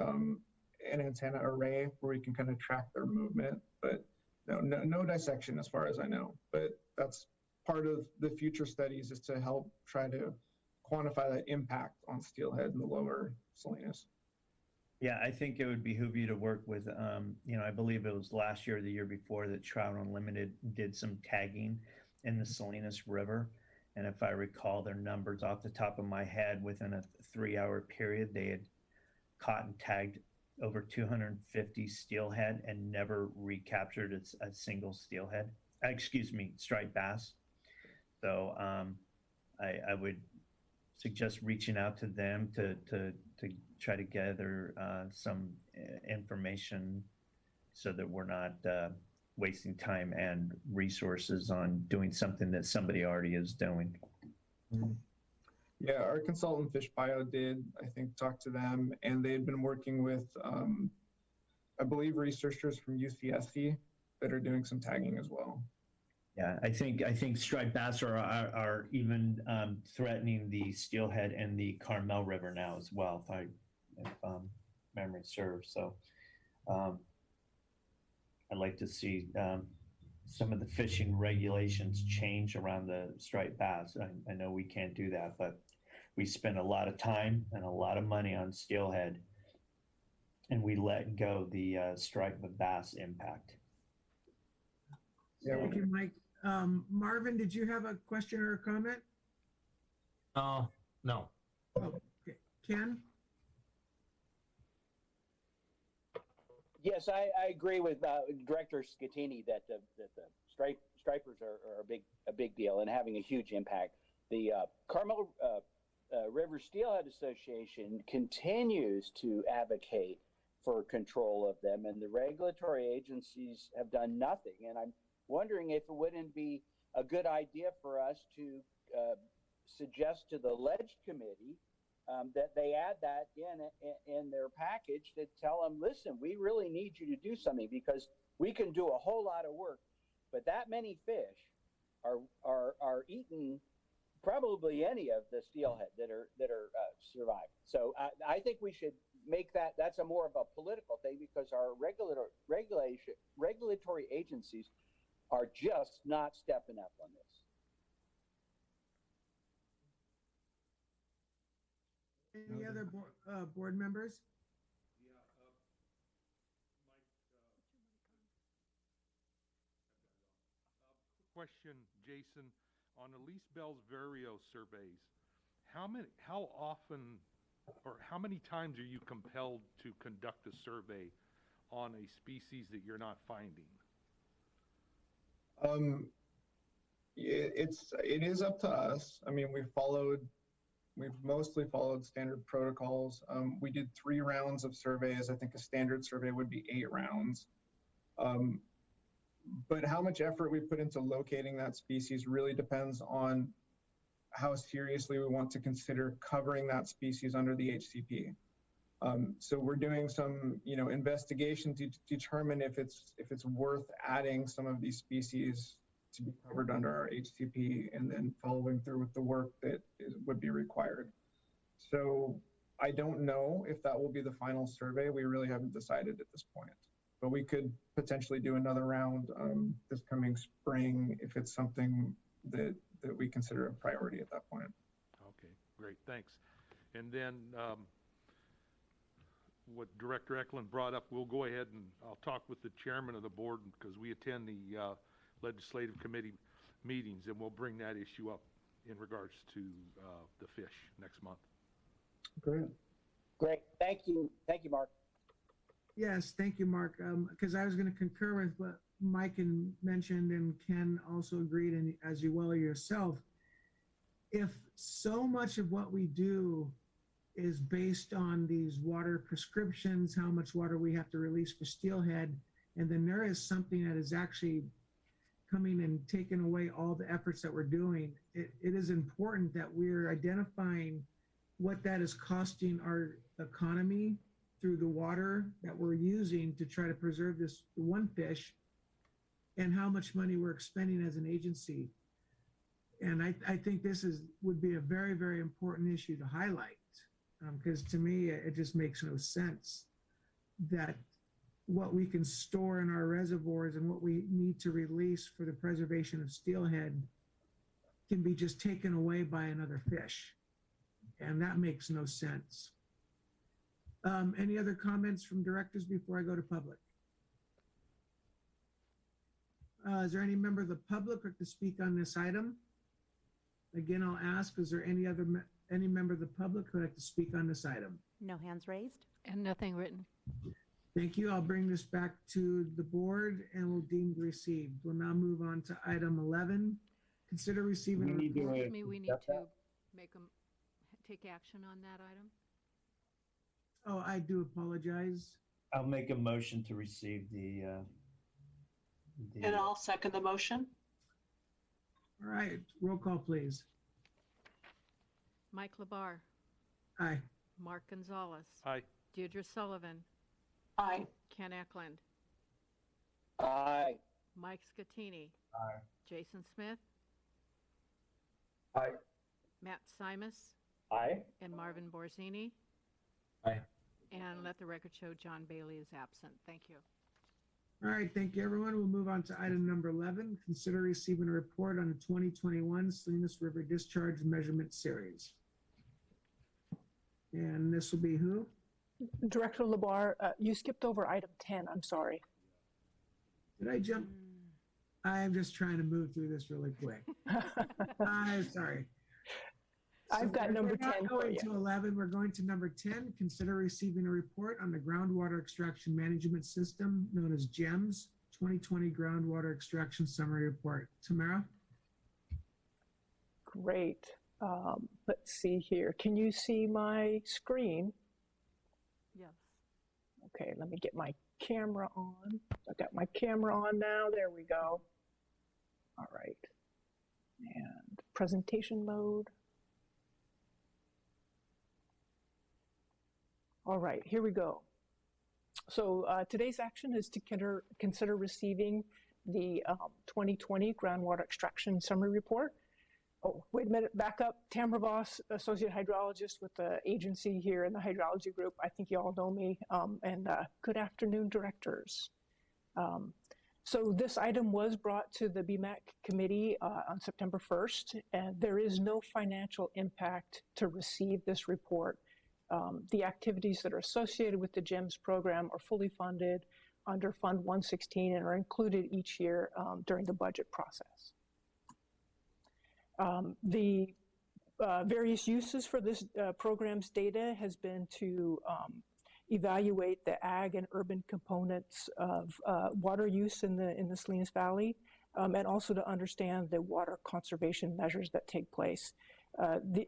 Speaker 15: an antenna array where we can kind of track their movement. But no dissection as far as I know. But that's part of the future studies, is to help try to quantify that impact on steelhead in the lower Salinas.
Speaker 16: Yeah, I think it would behoove you to work with, I believe it was last year or the year before that Trout Unlimited did some tagging in the Salinas River. And if I recall their numbers off the top of my head, within a 3-hour period, they had caught and tagged over 250 steelhead and never recaptured a single steelhead, striped bass. So I would suggest reaching out to them to try to gather some information so that we're not wasting time and resources on doing something that somebody already is doing.
Speaker 15: Yeah, our consultant Fish Bio did, I think, talk to them, and they had been working with, I believe, researchers from UCSC that are doing some tagging as well.
Speaker 16: Yeah, I think striped bass are even threatening the steelhead and the Carmel River now as well, if memory serves. So I'd like to see some of the fishing regulations change around the striped bass. I know we can't do that, but we spend a lot of time and a lot of money on steelhead, and we let go the striped bass impact.
Speaker 4: Yeah, thank you, Mike. Marvin, did you have a question or a comment?
Speaker 12: No.
Speaker 4: Oh, okay. Ken?
Speaker 5: Yes, I agree with Director Scatini that the stripers are a big deal and having a huge impact. The Carmel River Steelhead Association continues to advocate for control of them, and the regulatory agencies have done nothing. And wondering if it wouldn't be a good idea for us to suggest to the ledge committee that they add that in their package to tell them, listen, we really need you to do something because we can do a whole lot of work, but that many fish are eating probably any of the steelhead that are surviving. So I think we should make that's a more of a political thing because our regulatory agencies are just not stepping up on this.
Speaker 4: Any other board members?
Speaker 17: Question, Jason, on the Lease Bell's Vario surveys, how often or how many times are you compelled to conduct a survey on a species that you're not finding?
Speaker 15: It is up to us. I mean, we've mostly followed standard protocols. We did 3 rounds of surveys. I think a standard survey would be 8 rounds. But how much effort we put into locating that species really depends on how seriously we want to consider covering that species under the HCP. So we're doing some, investigation to determine if it's worth adding some of these species to be covered under our HCP, and then following through with the work that would be required. So I don't know if that will be the final survey. We really haven't decided at this point. But we could potentially do another round this coming spring if it's something that we consider a priority at that point.
Speaker 17: Okay, great, thanks. And then what Director Eklund brought up, we'll go ahead and I'll talk with the chairman of the board because we attend the legislative committee meetings, and we'll bring that issue up in regards to the fish next month.
Speaker 15: Great.
Speaker 5: Thank you, Mark.
Speaker 4: Yes, thank you, Mark. Because I was going to concur with what Mike mentioned and Ken also agreed, and as you well yourself, if so much of what we do is based on these water prescriptions, how much water we have to release for steelhead, and then there is something that is actually coming and taking away all the efforts that we're doing, it is important that we're identifying what that is costing our economy through the water that we're using to try to preserve this one fish, and how much money we're expending as an agency. And I think this would be a very, very important issue to highlight, because to me, it just makes no sense that what we can store in our reservoirs and what we need to release for the preservation of steelhead can be just taken away by another fish. And that makes no sense. Any other comments from directors before I go to public? Is there any member of the public who to speak on this item? Again, I'll ask, is there any member of the public who would like to speak on this item?
Speaker 10: No hands raised.
Speaker 7: And nothing written.
Speaker 4: Thank you. I'll bring this back to the board and we'll deem received. We'll now move on to item 11. Consider receiving.
Speaker 7: Excuse me, we need to take action on that item.
Speaker 4: Oh, I do apologize.
Speaker 16: I'll make a motion to receive
Speaker 6: And I'll second the motion.
Speaker 4: All right, roll call, please.
Speaker 7: Mike Labar.
Speaker 4: Aye.
Speaker 7: Mark Gonzalez.
Speaker 17: Aye.
Speaker 7: Deirdre Sullivan.
Speaker 6: Aye.
Speaker 7: Ken Eklund.
Speaker 5: Aye.
Speaker 7: Mike Scatini.
Speaker 8: Aye.
Speaker 7: Jason Smith.
Speaker 8: Aye.
Speaker 7: Matt Simus.
Speaker 13: Aye.
Speaker 7: And Marvin Borzini.
Speaker 8: Aye.
Speaker 7: And let the record show John Bailey is absent. Thank you.
Speaker 4: All right, thank you, everyone. We'll move on to item number 11. Consider receiving a report on the 2021 Salinas River Discharge Measurement Series. And this will be who?
Speaker 2: Director Labar, you skipped over item 10. I'm sorry.
Speaker 4: Did I jump? I'm just trying to move through this really quick. I'm sorry.
Speaker 2: I've got number 10
Speaker 4: We're
Speaker 2: for
Speaker 4: going
Speaker 2: you.
Speaker 4: to 11. We're going to number 10. Consider receiving a report on the Groundwater Extraction Management System, known as GEMS, 2020 Groundwater Extraction Summary Report. Tamara?
Speaker 2: Great. Let's see here. Can you see my screen?
Speaker 7: Yes.
Speaker 2: Okay, let me get my camera on. I've got my camera on now. There we go. All right. And presentation mode. All right, here we go. So today's action is to consider receiving the 2020 groundwater extraction summary report. Oh, wait a minute, back up. Tamara Voss, associate hydrologist with the agency here in the hydrology group. I think you all know me. And good afternoon, directors. So this item was brought to the BMAC committee on September 1st, and there is no financial impact to receive this report. The activities that are associated with the GEMS program are fully funded under Fund 116 and are included each year during the budget process. The various uses for this program's data has been to evaluate the ag and urban components of water use in the Salinas Valley, and also to understand the water conservation measures that take place.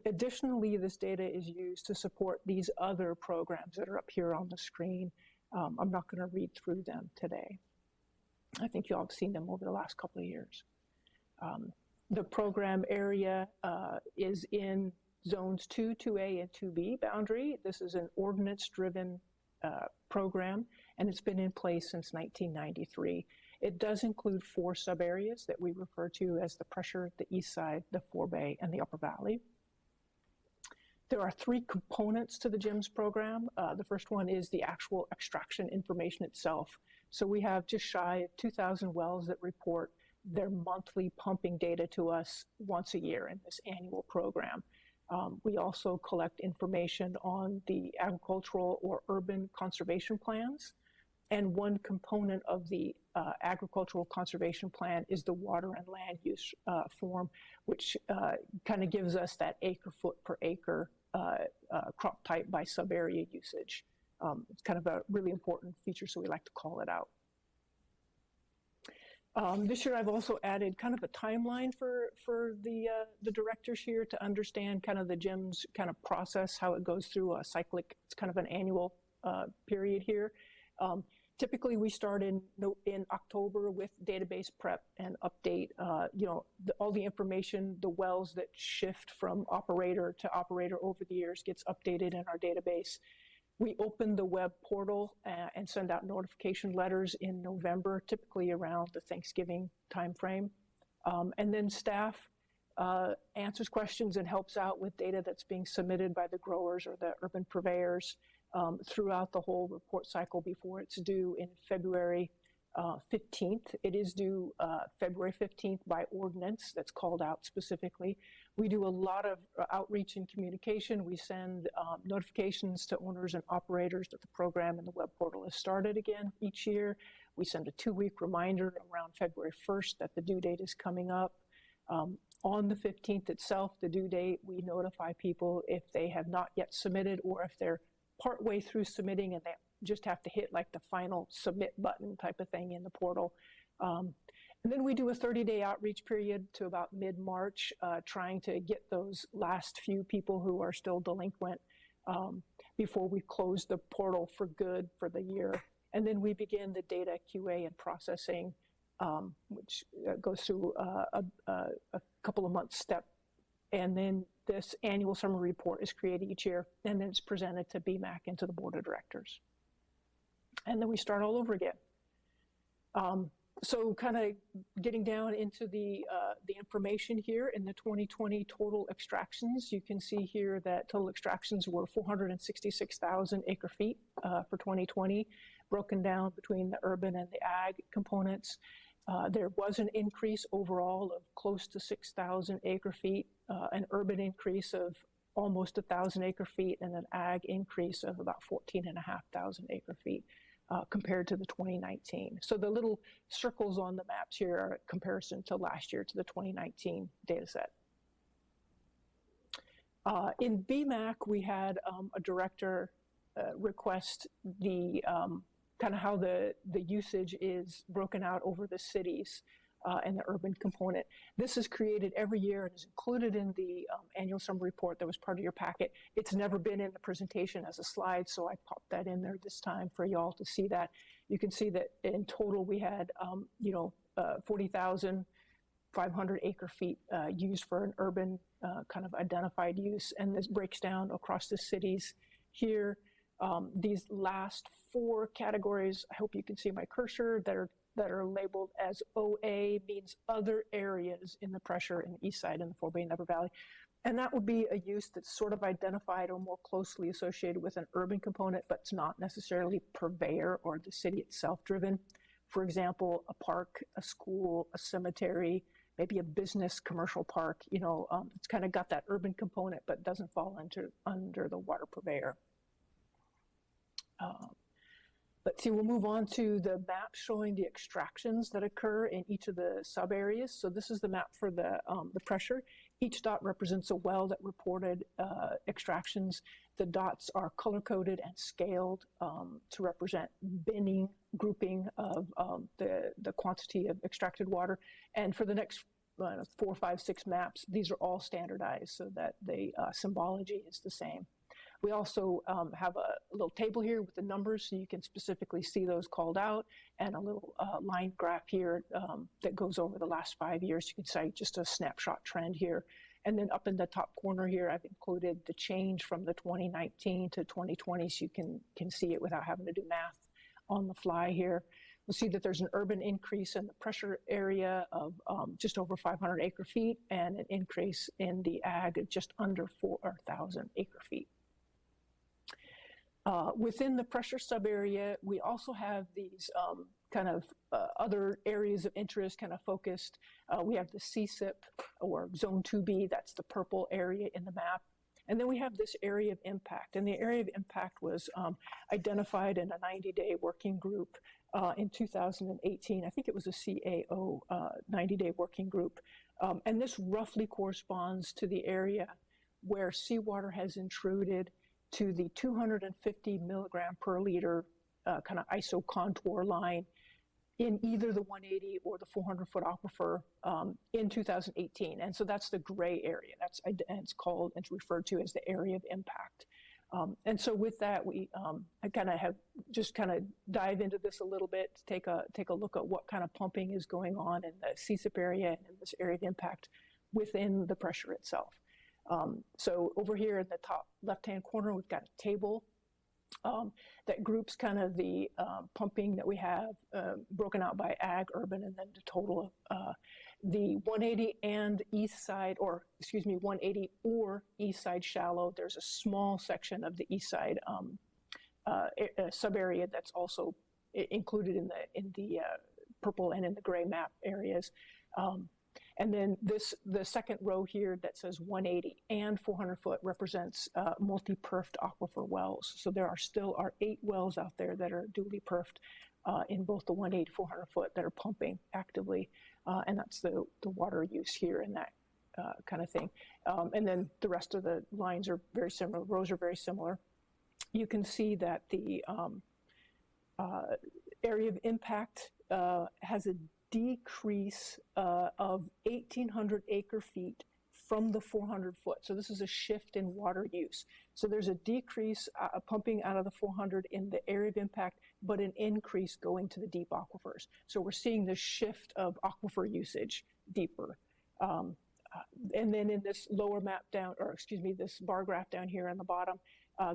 Speaker 2: Additionally, this data is used to support these other programs that are up here on the screen. I'm not going to read through them today. I think you all have seen them over the last couple of years. The program area is in zones 2, 2A, and 2B boundary. This is an ordinance-driven program, and it's been in place since 1993. It does include 4 sub-areas that we refer to as the pressure, the east side, the forebay, and the upper valley. There are 3 components to the GEMS program. The first one is the actual extraction information itself. So we have just shy of 2,000 wells that report their monthly pumping data to us once a year in this annual program. We also collect information on the agricultural or urban conservation plans. And one component of the agricultural conservation plan is the water and land use form, which kind of gives us that acre foot per acre crop type by sub-area usage. It's kind of a really important feature, so we like to call it out. This year I've also added kind of a timeline for the directors here to understand kind of the GEMS kind of process, how it goes through a cyclic, it's kind of an annual period here. Typically we start in October with database prep and update, all the information, the wells that shift from operator to operator over the years gets updated in our database. We open the web portal and send out notification letters in November, typically around the Thanksgiving timeframe. And then staff answers questions and helps out with data that's being submitted by the growers or the urban purveyors throughout the whole report cycle before it's due in February 15th. It is due February 15th by ordinance that's called out specifically. We do a lot of outreach and communication. We send notifications to owners and operators that the program and the web portal has started again each year. We send a 2-week reminder around February 1st that the due date is coming up. On the 15th itself, the due date, we notify people if they have not yet submitted or if they're partway through submitting and they just have to hit like the final submit button type of thing in the portal. And then we do a 30-day outreach period to about mid-March, trying to get those last few people who are still delinquent before we close the portal for good for the year. And then we begin the data QA and processing, which goes through a couple of months step. And then this annual summary report is created each year, and then it's presented to BMAC and to the board of directors. And then we start all over again. So kind of getting down into the information here in the 2020 total extractions, you can see here that total extractions were 466,000 acre feet for 2020, broken down between the urban and the ag components. There was an increase overall of close to 6,000 acre feet, an urban increase of almost 1,000 acre feet, and an ag increase of about 14,500 acre feet. Compared to the 2019. So the little circles on the maps here are a comparison to last year, to the 2019 data set. In BMAC, we had a director request the kind of how the usage is broken out over the cities and the urban component. This is created every year and is included in the annual summary report that was part of your packet. It's never been in the presentation as a slide, so I popped that in there this time for y'all to see that. You can see that in total we had, 40,000 500 acre feet used for an urban kind of identified use. And this breaks down across the cities here. These last 4 categories, I hope you can see my cursor, that are labeled as OA means other areas in the pressure in the east side in the Fort Wayne Upper Valley. And that would be a use that's sort of identified or more closely associated with an urban component, but it's not necessarily purveyor or the city itself driven. For example, a park, a school, a cemetery, maybe a business commercial park, it's kind of got that urban component, but doesn't fall under the water purveyor. Let's see, we'll move on to the map showing the extractions that occur in each of the sub areas. So this is the map for the pressure. Each dot represents a well that reported extractions. The dots are color coded and scaled to represent binning, grouping of the quantity of extracted water. And for the next 4, 5, 6 maps, these are all standardized so that the symbology is the same. We also have a little table here with the numbers so you can specifically see those called out, and a little line graph here that goes over the last 5 years. You can see just a snapshot trend here. And then up in the top corner here, I've included the change from the 2019 to 2020 so you can see it without having to do math on the fly here. We'll see that there's an urban increase in the pressure area of just over 500 acre feet and an increase in the ag of just under 4,000 acre feet. Within the pressure sub-area, we also have these kind of other areas of interest kind of focused. We have the CSIP, or Zone 2B, that's the purple area in the map. And then we have this area of impact. And the area of impact was identified in a 90-day working group in 2018. I think it was a CAO 90-day working group. And this roughly corresponds to the area where seawater has intruded to the 250 milligram per liter kind of ISO contour line in either the 180 or the 400-foot aquifer in 2018. And so that's the gray area. And it's called, it's referred to as the area of impact. And so with that, I kind of have just kind of dive into this a little bit to take a look at what kind of pumping is going on in the CSIP area and in this area of impact within the pressure itself. So over here in the top left-hand corner, we've got a table that groups kind of the pumping that we have broken out by ag, urban, and then the total of the 180 and east side, or excuse me, 180 or east side shallow. There's a small section of the east side sub area that's also included in the purple and in the gray map areas. And then the second row here that says 180 and 400 foot represents multi-perfed aquifer wells. So there are 8 wells out there that are duly perfed in both the 180, 400 foot that are pumping actively. And that's the water use here and that kind of thing. And then the rest of the lines are very similar, rows are very similar. You can see that the area of impact has a decrease of 1,800 acre feet from the 400 foot. So this is a shift in water use. So there's a decrease pumping out of the 400 in the area of impact, but an increase going to the deep aquifers. So we're seeing this shift of aquifer usage deeper. And then in this lower map down, or excuse me, this bar graph down here on the bottom,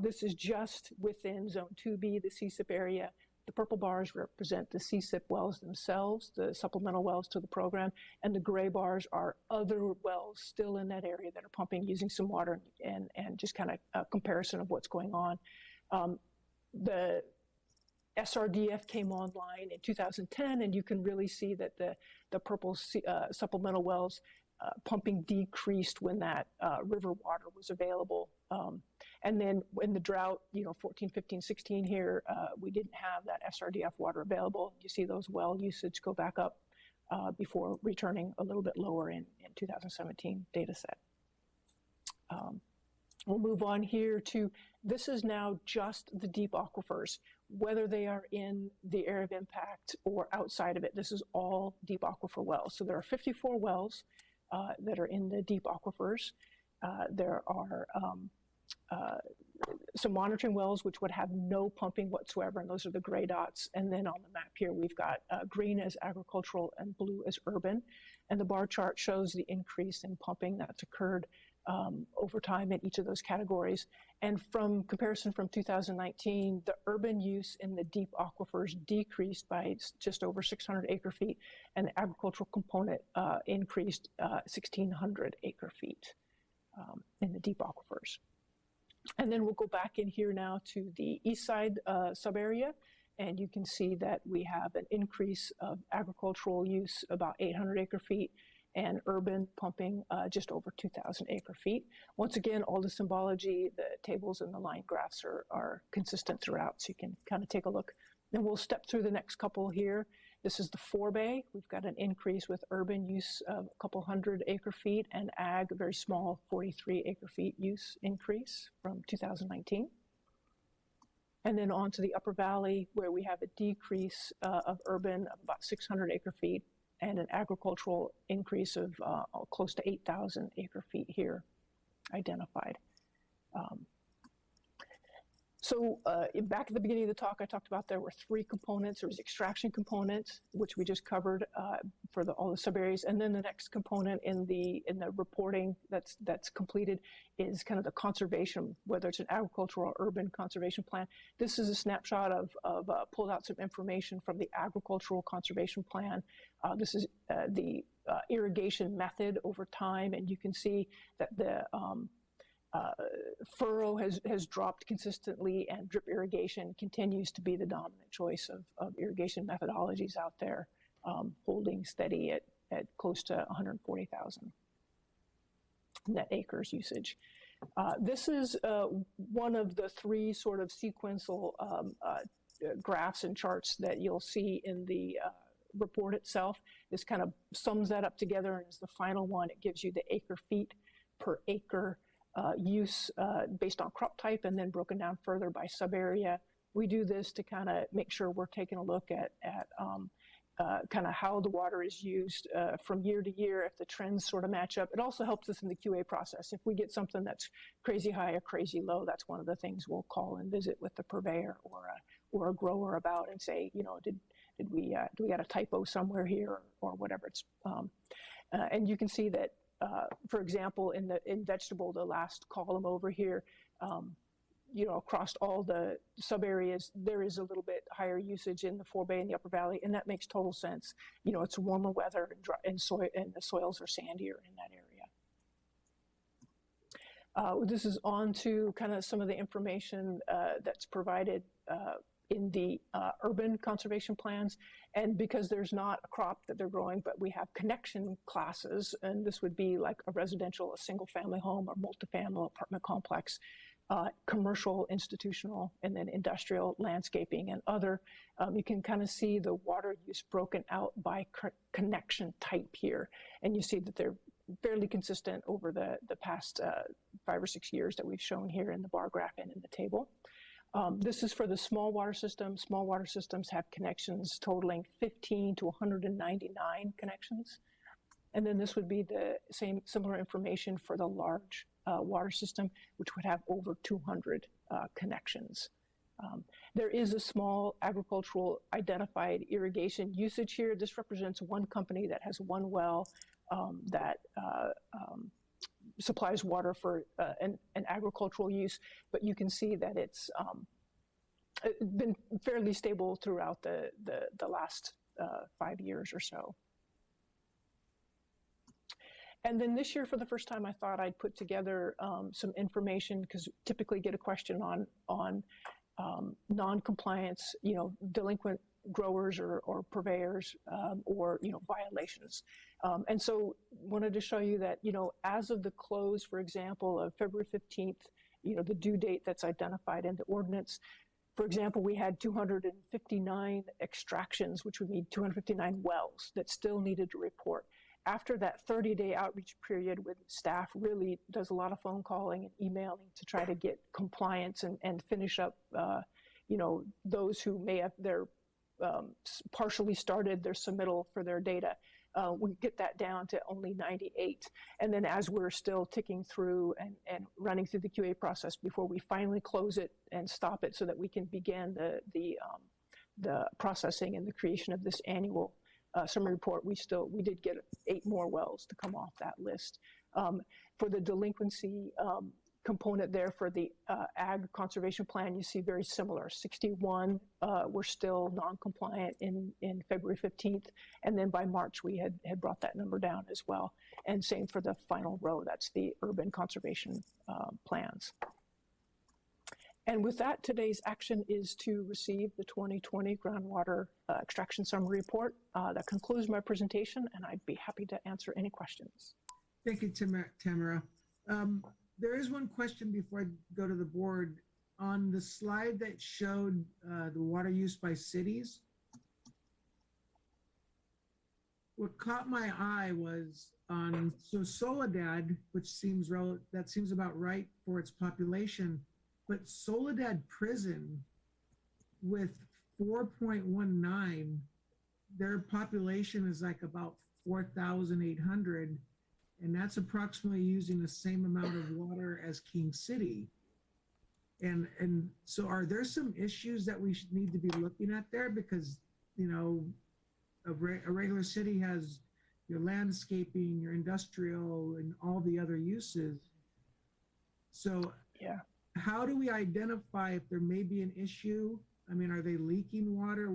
Speaker 2: this is just within Zone 2B, the CSIP area. The purple bars represent the CSIP wells themselves, the supplemental wells to the program, and the gray bars are other wells still in that area that are pumping using some water, and just kind of a comparison of what's going on. The SRDF came online in 2010, and you can really see that the purple supplemental wells pumping decreased when that river water was available. And then in the drought, 14, 15, 16 here, we didn't have that SRDF water available. You see those well usage go back up before returning a little bit lower in 2017 data set. We'll move on here to, this is now just the deep aquifers, whether they are in the area of impact or outside of it. This is all deep aquifer wells. So there are 54 wells that are in the deep aquifers. There are some monitoring wells, which would have no pumping whatsoever, and those are the gray dots. And then on the map here, we've got green as agricultural and blue as urban. And the bar chart shows the increase in pumping that's occurred over time in each of those categories. And from comparison from 2019, the urban use in the deep aquifers decreased by just over 600 acre feet, and the agricultural component increased 1,600 acre feet in the deep aquifers. And then we'll go back in here now to the east side subarea, and you can see that we have an increase of agricultural use about 800 acre feet, and urban pumping just over 2,000 acre feet. Once again, all the symbology, the tables and the line graphs are consistent throughout, so you can kind of take a look. Then we'll step through the next couple here. This is the forebay. We've got an increase with urban use of a couple hundred acre feet, and ag, a very small 43 acre feet use increase from 2019. And then on to the upper valley, where we have a decrease of urban of about 600 acre feet, and an agricultural increase of close to 8,000 acre feet here identified. So back at the beginning of the talk, I talked about there were three components. There was extraction component, which we just covered for all the subareas, and then the next component in the reporting that's completed is kind of the conservation, whether it's an agricultural or urban conservation plan. This is a snapshot of pulled out some information from the agricultural conservation plan. This is the irrigation method over time, and you can see that the furrow has dropped consistently, and drip irrigation continues to be the dominant choice of irrigation methodologies out there, holding steady at close to 140,000 net acres usage. This is one of the three sort of sequential graphs and charts that you'll see in the report itself. This kind of sums that up together, and as the final one, it gives you the acre feet per acre use based on crop type, and then broken down further by subarea. We do this to kind of make sure we're taking a look at kind of how the water is used from year to year, if the trends sort of match up. It also helps us in the QA process. If we get something that's crazy high or crazy low, that's one of the things we'll call and visit with the purveyor or a grower about and say, you know, do we got a typo somewhere here or whatever. It's and you can see that. For example, in vegetable, the last column over here, you know, across all the sub areas, there is a little bit higher usage in the forebay and the upper valley, and that makes total sense. You know, it's warmer weather and the soils are sandier in that area. This is on to kind of some of the information that's provided in the urban conservation plans. And because there's not a crop that they're growing, but we have connection classes, and this would be like a residential, a single family home, or multifamily apartment complex, commercial, institutional, and then industrial, landscaping, and other. You can kind of see the water use broken out by connection type here. And you see that they're fairly consistent over the past 5 or 6 years that we've shown here in the bar graph and in the table. This is for the small water system. Small water systems have connections totaling 15 to 199 connections. And then this would be the similar information for the large water system, which would have over 200 connections. There is a small agricultural identified irrigation usage here. This represents one company that has one well that supplies water for an agricultural use, but you can see that it's been fairly stable throughout the last 5 years or so. And then this year, for the first time, I thought I'd put together some information, because typically get a question on non-compliance, you know, delinquent growers or purveyors, or, you know, violations. And so wanted to show you that, you know, as of the close, for example, of February 15th, you know, the due date that's identified in the ordinance, for example, we had 259 extractions, which would mean 259 wells that still needed to report. After that 30-day outreach period, with staff really does a lot of phone calling and emailing to try to get compliance and finish up, you know, those who may have their partially started their submittal for their data. we get that down to only 98. And then as we're still ticking through and running through the QA process before we finally close it and stop it so that we can begin the processing and the creation of this annual summary report, we did get 8 more wells to come off that list. For the delinquency component there for the ag conservation plan, you see very similar. 61 were still non-compliant in February 15th, and then by March we had brought that number down as well. And same for the final row, that's the urban conservation plans. And with that, today's action is to receive the 2020 groundwater extraction summary report. That concludes my presentation, and I'd be happy to answer any questions.
Speaker 4: Thank you, Tamara. There is one question before I go to the board. On the slide that showed the water use by cities, what caught my eye was on, so Soledad, which seems about right for its population, but Soledad Prison with 4.19, their population is like about 4,800, and that's approximately using the same amount of water as King City. And so are there some issues that we should need to be looking at there? Because, you know, a regular city has your landscaping, your industrial, and all the other uses. So yeah, how do we identify if there may be an issue? I mean, are they leaking water?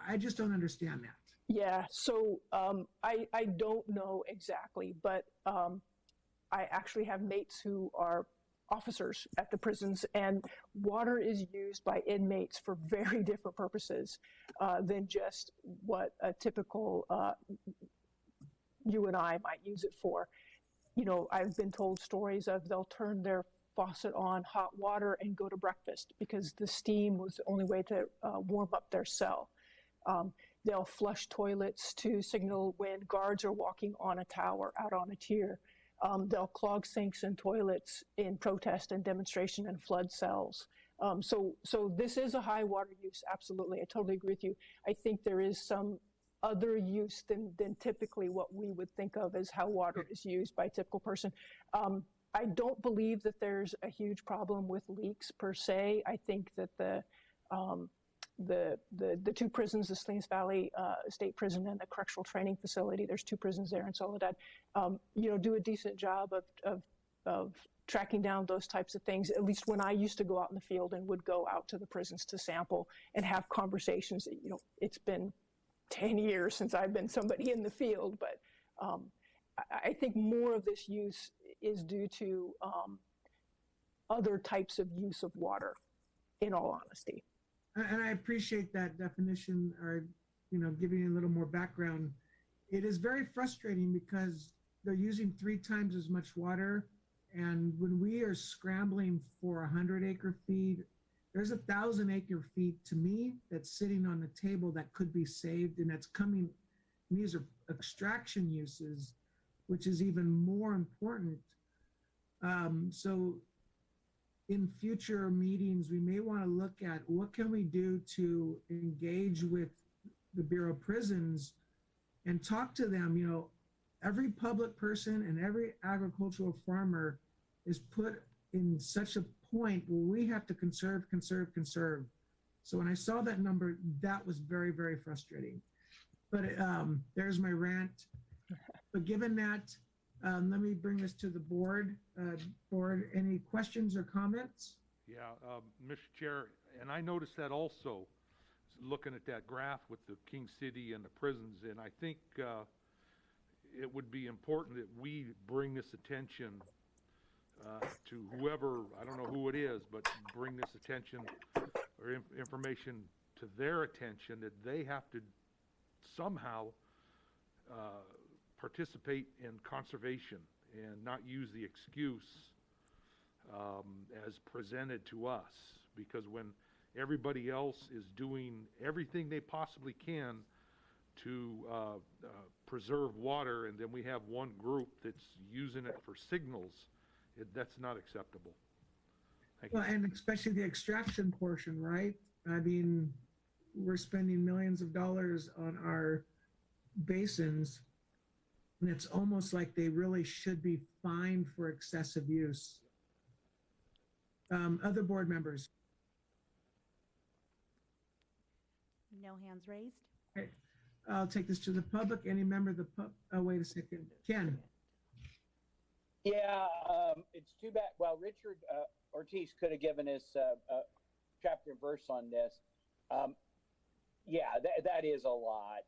Speaker 4: I just don't understand that.
Speaker 2: Yeah, so I don't know exactly, but I actually have mates who are officers at the prisons, and water is used by inmates for very different purposes than just what a typical you and I might use it for. You know, I've been told stories of they'll turn their faucet on hot water and go to breakfast because the steam was the only way to warm up their cell. They'll flush toilets to signal when guards are walking on a tower, out on a tier. They'll clog sinks and toilets in protest and demonstration and flood cells. So this is a high water use, absolutely. I totally agree with you. I think there is some other use than typically what we would think of as how water is used by a typical person. I don't believe that there's a huge problem with leaks per se. I think that the 2 prisons, the Salinas Valley State Prison and the Correctional Training Facility, there's 2 prisons there in Soledad, you know, do a decent job of tracking down those types of things. At least when I used to go out in the field and would go out to the prisons to sample and have conversations. You know, it's been 10 years since I've been somebody in the field, but I think more of this use is due to other types of use of water, in all honesty.
Speaker 4: And I appreciate that definition, or, you know, giving you a little more background. It is very frustrating because they're using 3 times as much water. And when we are scrambling for 100 acre feet, there's 1,000 acre feet to me that's sitting on the table that could be saved, and that's coming. These are extraction uses, which is even more important. So in future meetings, we may want to look at what can we do to engage with the Bureau of Prisons and talk to them. You know, every public person and every agricultural farmer is put in such a point where we have to conserve. So when I saw that number, that was very, very frustrating. But there's my rant. But given that, let me bring this to the board. Board, any questions or comments?
Speaker 17: Yeah, Mr. Chair, and I noticed that also, looking at that graph with the King City and the prisons, and I think it would be important that we bring this attention to whoever, I don't know who it is, but bring this attention or information to their attention that they have to somehow participate in conservation and not use the excuse as presented to us, because when everybody else is doing everything they possibly can to preserve water, and then we have one group that's using it for signals, that's not acceptable. Thank
Speaker 4: Well,
Speaker 17: you.
Speaker 4: and especially the extraction portion, right? I mean, we're spending millions of dollars on our basins, And it's almost like they really should be fined for excessive use. Other board members?
Speaker 10: No hands raised.
Speaker 4: Okay. I'll take this to the public. Any member of the oh, wait a second. Ken?
Speaker 5: Yeah, it's too bad. Well, Richard Ortiz could have given us chapter and verse on this. Yeah, that is a lot.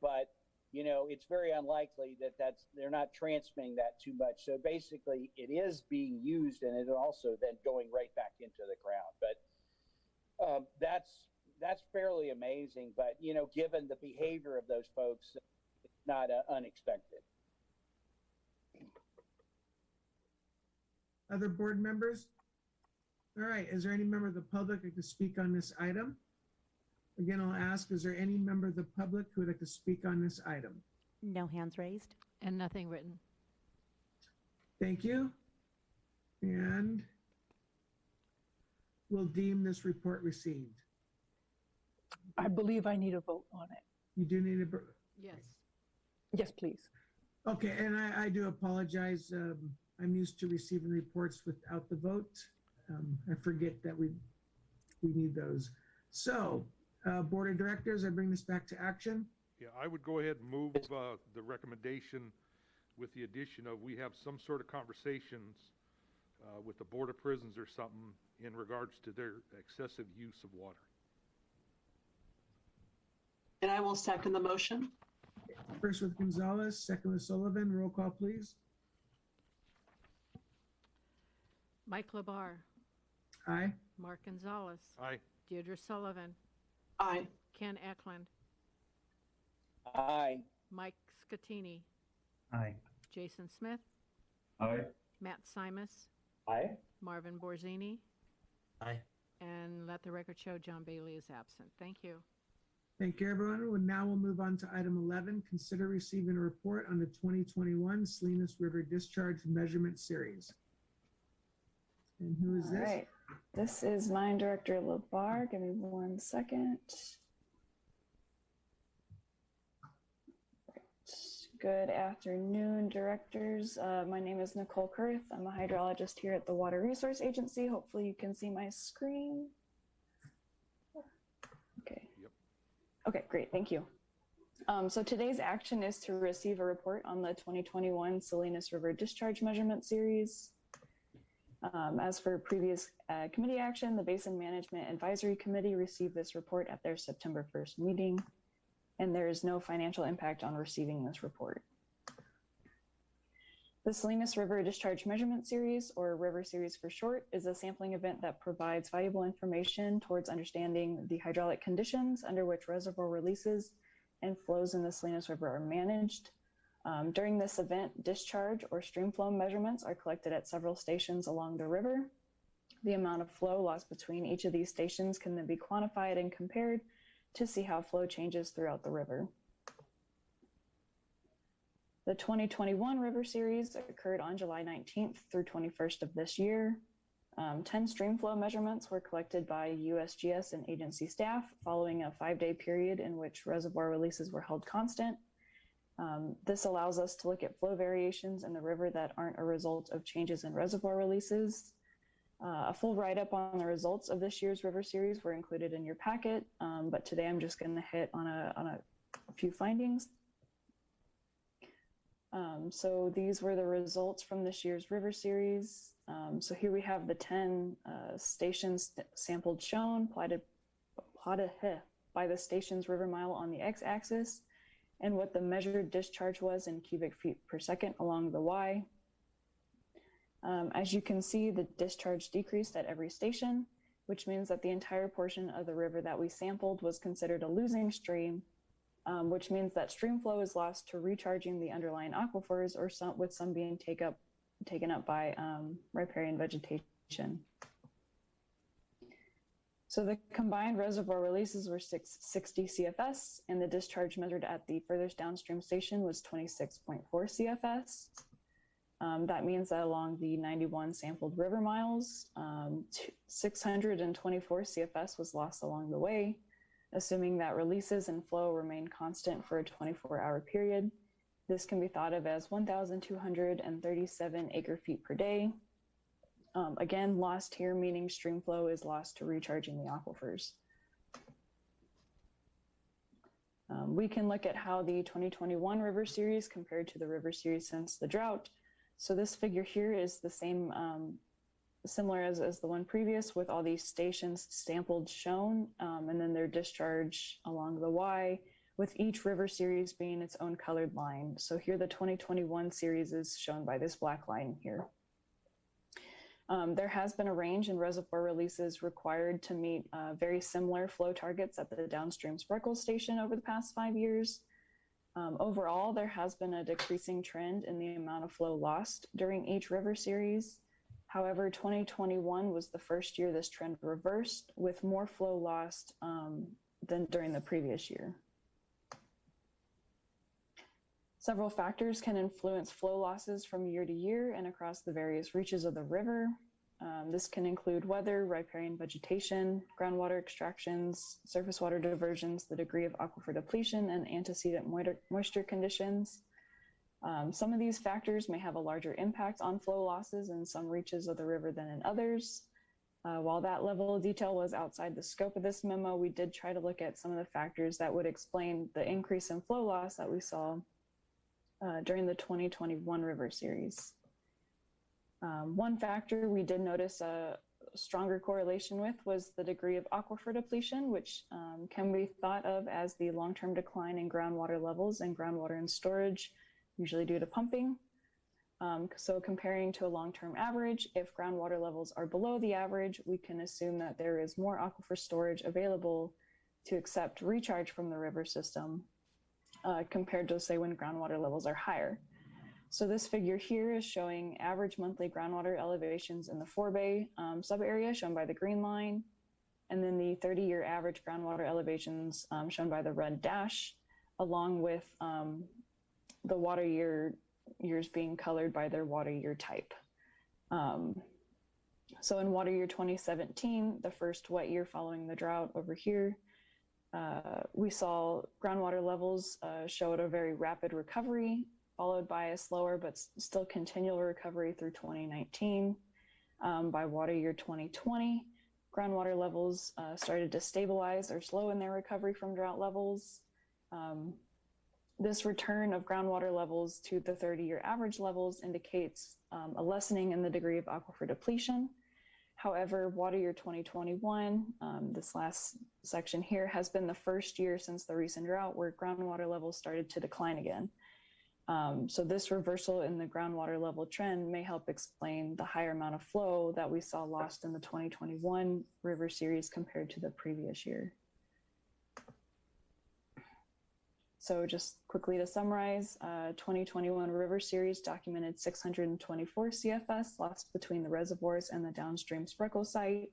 Speaker 5: But, you know, it's very unlikely that they're not transmitting that too much. So basically, it is being used, and it also then going right back into the ground. But that's fairly amazing. But, you know, given the behavior of those folks, it's not unexpected.
Speaker 4: Other board members? All right, is there any member of the public that could speak on this item? Again, I'll ask, is there any member of the public who would like to speak on this item?
Speaker 10: No hands raised.
Speaker 7: And nothing written.
Speaker 4: Thank you. And we'll deem this report received.
Speaker 2: I believe I need a vote on it.
Speaker 4: You do need a...
Speaker 7: Yes.
Speaker 2: Yes, please.
Speaker 4: Okay, and I do apologize. I'm used to receiving reports without the vote. I forget that we need those. So, Board of Directors, I bring this back to action.
Speaker 17: Yeah, I would go ahead and move the recommendation with the addition of we have some sort of conversations with the Board of Prisons or something in regards to their excessive use of water.
Speaker 6: And I will second the motion.
Speaker 4: First with Gonzalez, second with Sullivan. Roll call, please.
Speaker 7: Mike Labar.
Speaker 4: Aye.
Speaker 7: Mark Gonzalez.
Speaker 17: Aye.
Speaker 7: Deirdre Sullivan.
Speaker 6: Aye.
Speaker 7: Ken Eklund.
Speaker 5: Aye.
Speaker 7: Mike Scatini.
Speaker 8: Aye.
Speaker 7: Jason Smith.
Speaker 8: Aye.
Speaker 7: Matt Simus.
Speaker 13: Aye.
Speaker 7: Marvin Borzini.
Speaker 12: Aye.
Speaker 7: And let the record show John Bailey is absent. Thank you.
Speaker 4: Thank you, everyone. Now we'll move on to item 11. Consider receiving a report on the 2021 Salinas River Discharge Measurement Series. And who is this?
Speaker 18: All right. This is Mine Director Labar. Give me 1 second. Good afternoon, directors. My name is Nicole Kurth. I'm a hydrologist here at the Water Resource Agency. Hopefully you can see my screen. Okay.
Speaker 17: Yep.
Speaker 18: Okay, great. Thank you. So today's action is to receive a report on the 2021 Salinas River Discharge Measurement Series. As for previous committee action, the Basin Management Advisory Committee received this report at their September 1st meeting, and there is no financial impact on receiving this report. The Salinas River Discharge Measurement Series, or River Series for short, is a sampling event that provides valuable information towards understanding the hydraulic conditions under which reservoir releases and flows in the Salinas River are managed. During this event, discharge or stream flow measurements are collected at several stations along the river. The amount of flow lost between each of these stations can then be quantified and compared to see how flow changes throughout the river. The 2021 River Series occurred on July 19th through 21st of this year. 10 stream flow measurements were collected by USGS and agency staff following a 5-day period in which reservoir releases were held constant. This allows us to look at flow variations in the river that aren't a result of changes in reservoir releases. A full write-up on the results of this year's River Series were included in your packet, but today I'm just going to hit on a few findings. So these were the results from this year's River Series. So here we have the 10 stations sampled shown, plotted by the station's river mile on the x-axis, and what the measured discharge was in cubic feet per second along the y. As you can see, the discharge decreased at every station, which means that the entire portion of the river that we sampled was considered a losing stream, which means that stream flow is lost to recharging the underlying aquifers, or with some being taken up by riparian vegetation. So the combined reservoir releases were 60 CFS, and the discharge measured at the furthest downstream station was 26.4 CFS. That means that along the 91 sampled river miles, 624 CFS was lost along the way, assuming that releases and flow remain constant for a 24-hour period. This can be thought of as 1,237 acre-feet per day. Again, lost here meaning stream flow is lost to recharging the aquifers. We can look at how the 2021 river series compared to the river series since the drought. So this figure here is the same, similar as the one previous, with all these stations sampled shown, and then their discharge along the Y, with each river series being its own colored line. So here the 2021 series is shown by this black line here. There has been a range in reservoir releases required to meet very similar flow targets at the downstream Spreckles station over the past 5 years. Overall, there has been a decreasing trend in the amount of flow lost during each river series. However, 2021 was the first year this trend reversed, with more flow lost than during the previous year. Several factors can influence flow losses from year to year and across the various reaches of the river. This can include weather, riparian vegetation, groundwater extractions, surface water diversions, the degree of aquifer depletion, and antecedent moisture conditions. Some of these factors may have a larger impact on flow losses in some reaches of the river than in others. While that level of detail was outside the scope of this memo, we did try to look at some of the factors that would explain the increase in flow loss that we saw during the 2021 river series. One factor we did notice a stronger correlation with was the degree of aquifer depletion, which can be thought of as the long-term decline in groundwater levels and groundwater in storage, usually due to pumping. So comparing to a long-term average, if groundwater levels are below the average, we can assume that there is more aquifer storage available to accept recharge from the river system compared to, say, when groundwater levels are higher. So this figure here is showing average monthly groundwater elevations in the forebay sub-area, shown by the green line, and then the 30-year average groundwater elevations shown by the red dash, along with the water years being colored by their water year type. So in water year 2017, the first wet year following the drought over here, we saw groundwater levels showed a very rapid recovery, followed by a slower but still continual recovery through 2019. By water year 2020, groundwater levels started to stabilize or slow in their recovery from drought levels. This return of groundwater levels to the 30-year average levels indicates a lessening in the degree of aquifer depletion. However, water year 2021, this last section here, has been the first year since the recent drought where groundwater levels started to decline again. So this reversal in the groundwater level trend may help explain the higher amount of flow that we saw lost in the 2021 river series compared to the previous year. So just quickly to summarize, 2021 river series documented 624 CFS lost between the reservoirs and the downstream Spreckle site,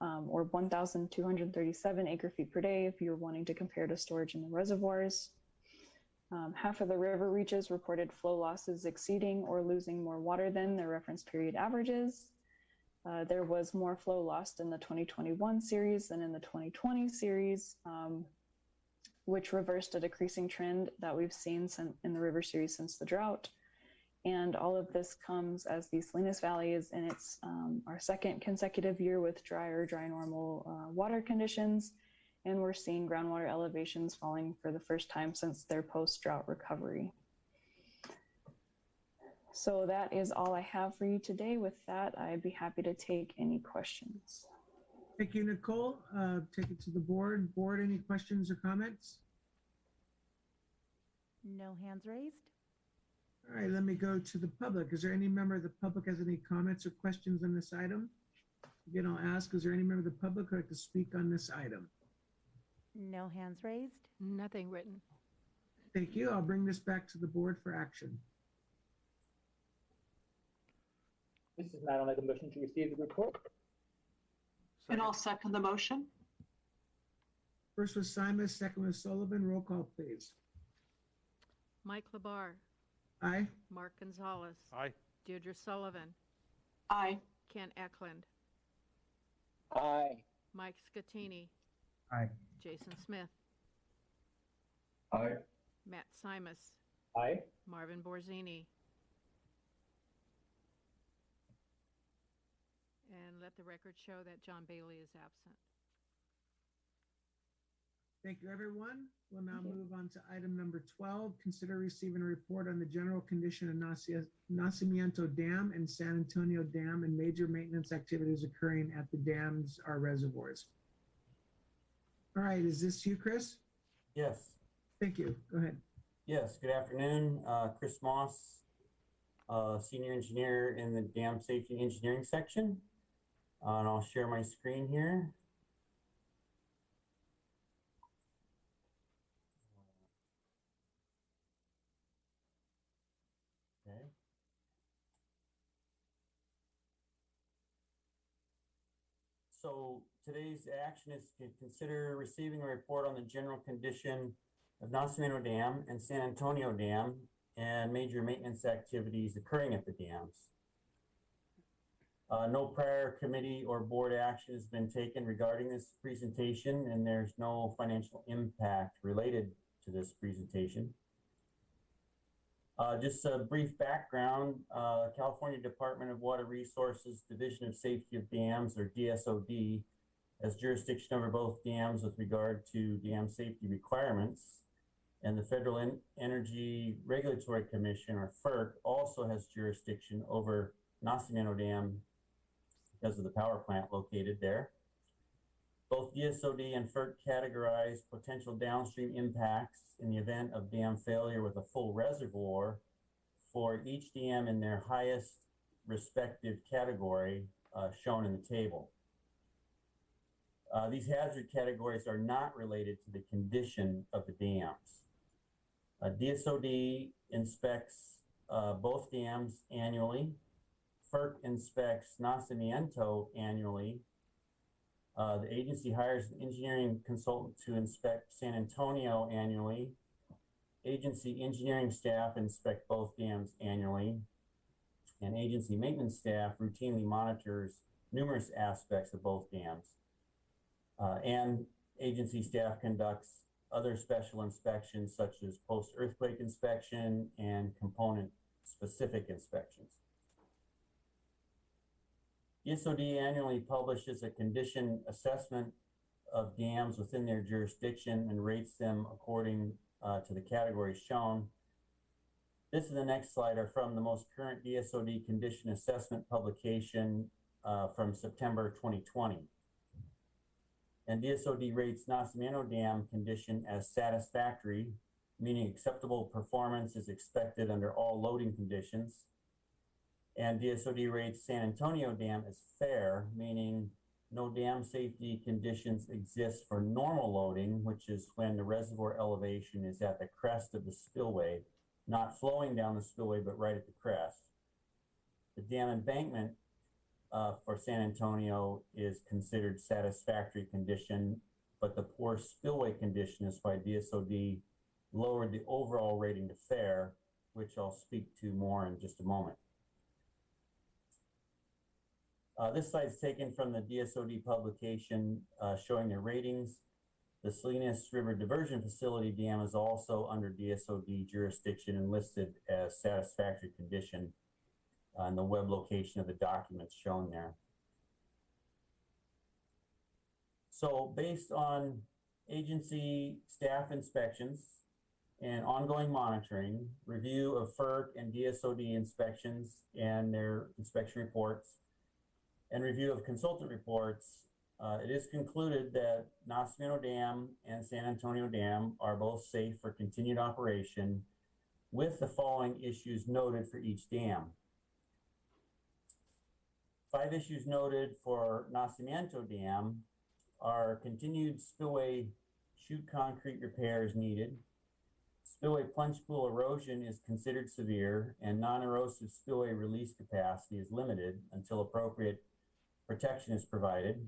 Speaker 18: or 1,237 acre-feet per day if you're wanting to compare to storage in the reservoirs. Half of the river reaches reported flow losses exceeding or losing more water than their reference period averages. There was more flow lost in the 2021 series than in the 2020 series, which reversed a decreasing trend that we've seen in the river series since the drought. And all of this comes as the Salinas Valley is in its our second consecutive year with dry normal water conditions, and we're seeing groundwater elevations falling for the first time since their post-drought recovery. So that is all I have for you today. With that, I'd be happy to take any questions.
Speaker 4: Thank you, Nicole. Take it to the board. Board, any questions or comments?
Speaker 10: No hands raised.
Speaker 4: All right, let me go to the public. Is there any member of the public has any comments or questions on this item? Again, I'll ask, is there any member of the public who would like to speak on this item?
Speaker 10: No hands raised.
Speaker 7: Nothing written.
Speaker 4: Thank you. I'll bring this back to the board for action.
Speaker 13: Mrs. Knight, I'll make a motion to receive the report.
Speaker 6: And I'll second the motion.
Speaker 4: First was Simon, second was Sullivan. Roll call, please.
Speaker 7: Mike Labar.
Speaker 4: Aye.
Speaker 7: Mark Gonzalez.
Speaker 17: Aye.
Speaker 7: Deirdre Sullivan.
Speaker 6: Aye.
Speaker 7: Ken Eklund.
Speaker 5: Aye.
Speaker 7: Mike Scatini.
Speaker 8: Aye.
Speaker 7: Jason Smith.
Speaker 8: Aye.
Speaker 7: Matt Simus.
Speaker 13: Aye.
Speaker 7: Marvin Borzini. And let the record show that John Bailey is absent.
Speaker 4: Thank you, everyone. We'll now move on to item number 12. Consider receiving a report on the general condition of Nasimiento Dam and San Antonio Dam and major maintenance activities occurring at the dams or reservoirs. All right, is this you, Chris?
Speaker 19: Yes.
Speaker 4: Thank you. Go ahead.
Speaker 19: Yes, good afternoon. Chris Moss, Senior Engineer in the Dam Safety Engineering section. And I'll share my screen here. Okay. So today's action is to consider receiving a report on the general condition of Nasamino Dam and San Antonio Dam and major maintenance activities occurring at the dams. No prior committee or board action has been taken regarding this presentation, and there's no financial impact related to this presentation. Just a brief background, California Department of Water Resources Division of Safety of Dams, or DSOD, has jurisdiction over both dams with regard to dam safety requirements. And the Federal Energy Regulatory Commission, or FERC, also has jurisdiction over Nasimiento Dam because of the power plant located there. Both DSOD and FERC categorize potential downstream impacts in the event of dam failure with a full reservoir for each dam in their highest respective category shown in the table. These hazard categories are not related to the condition of the dams. DSOD inspects both dams annually. FERC inspects Nasimiento annually. The agency hires an engineering consultant to inspect San Antonio annually. Agency engineering staff inspect both dams annually. And agency maintenance staff routinely monitors numerous aspects of both dams. And agency staff conducts other special inspections such as post-earthquake inspection and component-specific inspections. DSOD annually publishes a condition assessment of dams within their jurisdiction and rates them according to the categories shown. This and the next slide are from the most current DSOD condition assessment publication from September 2020. And DSOD rates Nasimiento Dam condition as satisfactory, meaning acceptable performance is expected under all loading conditions. And DSOD rates San Antonio Dam as fair, meaning no dam safety conditions exist for normal loading, which is when the reservoir elevation is at the crest of the spillway, not flowing down the spillway, but right at the crest. The dam embankment for San Antonio is considered satisfactory condition, but the poor spillway condition is why DSOD lowered the overall rating to fair, which I'll speak to more in just a moment. This slide is taken from the DSOD publication showing their ratings. The Salinas River Diversion Facility Dam is also under DSOD jurisdiction and listed as satisfactory condition on the web location of the documents shown there. So based on agency staff inspections and ongoing monitoring, review of FERC and DSOD inspections and their inspection reports, and review of consultant reports, it is concluded that Nasimiento Dam and San Antonio Dam are both safe for continued operation, with the following issues noted for each dam. 5 issues noted for Nasimiento Dam are continued spillway chute concrete repairs needed. Spillway plunge pool erosion is considered severe, and non-erosive spillway release capacity is limited until appropriate protection is provided.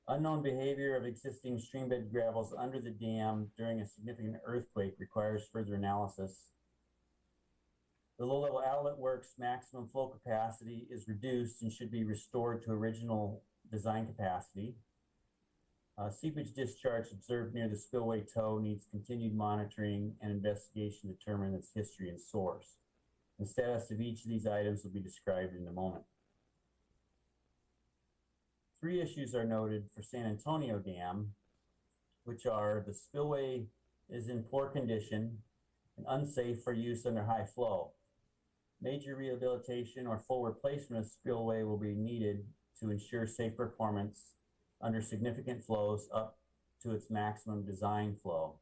Speaker 19: Unknown behavior of existing streambed gravels under the dam during a significant earthquake requires further analysis. The low-level outlet works maximum flow capacity is reduced and should be restored to original design capacity. Seepage discharge observed near the spillway toe needs continued monitoring and investigation to determine its history and source. The status of each of these items will be described in a moment. 3 issues are noted for San Antonio Dam, which are the spillway is in poor condition and unsafe for use under high flow. Major rehabilitation or full replacement of spillway will be needed to ensure safe performance under significant flows up to its maximum design flow.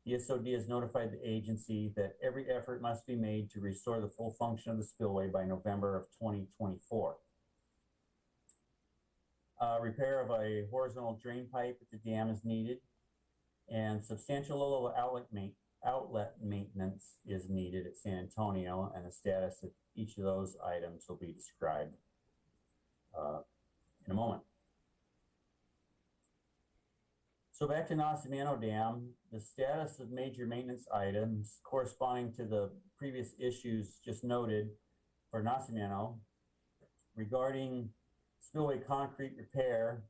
Speaker 19: The SOD has notified the agency that every effort must be made to restore the full function of the spillway by November of 2024. Repair of a horizontal drain pipe at the dam is needed, and substantial low-level outlet maintenance is needed at San Antonio, and the status of each of those items will be described in a moment. So back to Nasimiento Dam, the status of major maintenance items corresponding to the previous issues just noted for Nasimiento. Regarding spillway concrete repair,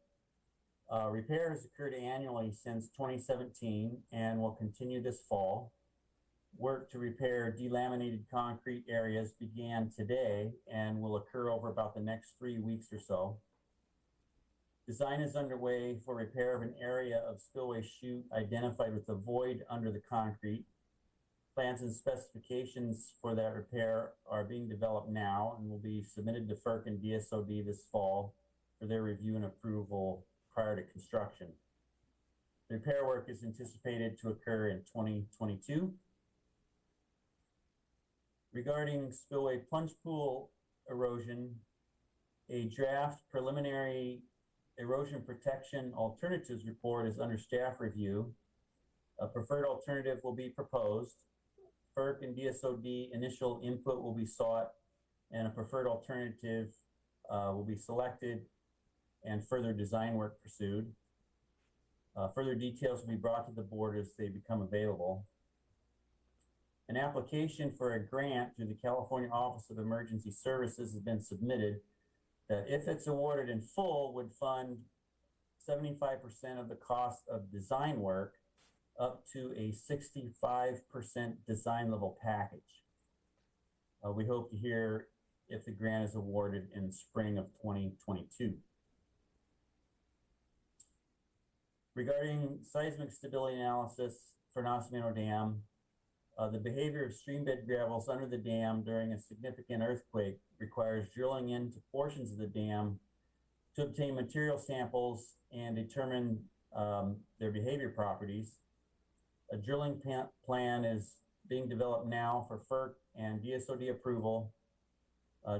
Speaker 19: repair has occurred annually since 2017 and will continue this fall. Work to repair delaminated concrete areas began today and will occur over about the next 3 weeks or so. Design is underway for repair of an area of spillway chute identified with a void under the concrete. Plans and specifications for that repair are being developed now and will be submitted to FERC and DSOD this fall for their review and approval prior to construction. The repair work is anticipated to occur in 2022. Regarding spillway plunge pool erosion, a draft preliminary erosion protection alternatives report is under staff review. A preferred alternative will be proposed. FERC and DSOD initial input will be sought, and a preferred alternative will be selected and further design work pursued. Further details will be brought to the board as they become available. An application for a grant through the California Office of Emergency Services has been submitted that, if it's awarded in full, would fund 75% of the cost of design work up to a 65% design level package. We hope to hear if the grant is awarded in spring of 2022. Regarding seismic stability analysis for Nasimiento Dam, the behavior of streambed gravels under the dam during a significant earthquake requires drilling into portions of the dam to obtain material samples and determine their behavior properties. A drilling plan is being developed now for FERC and DSOD approval.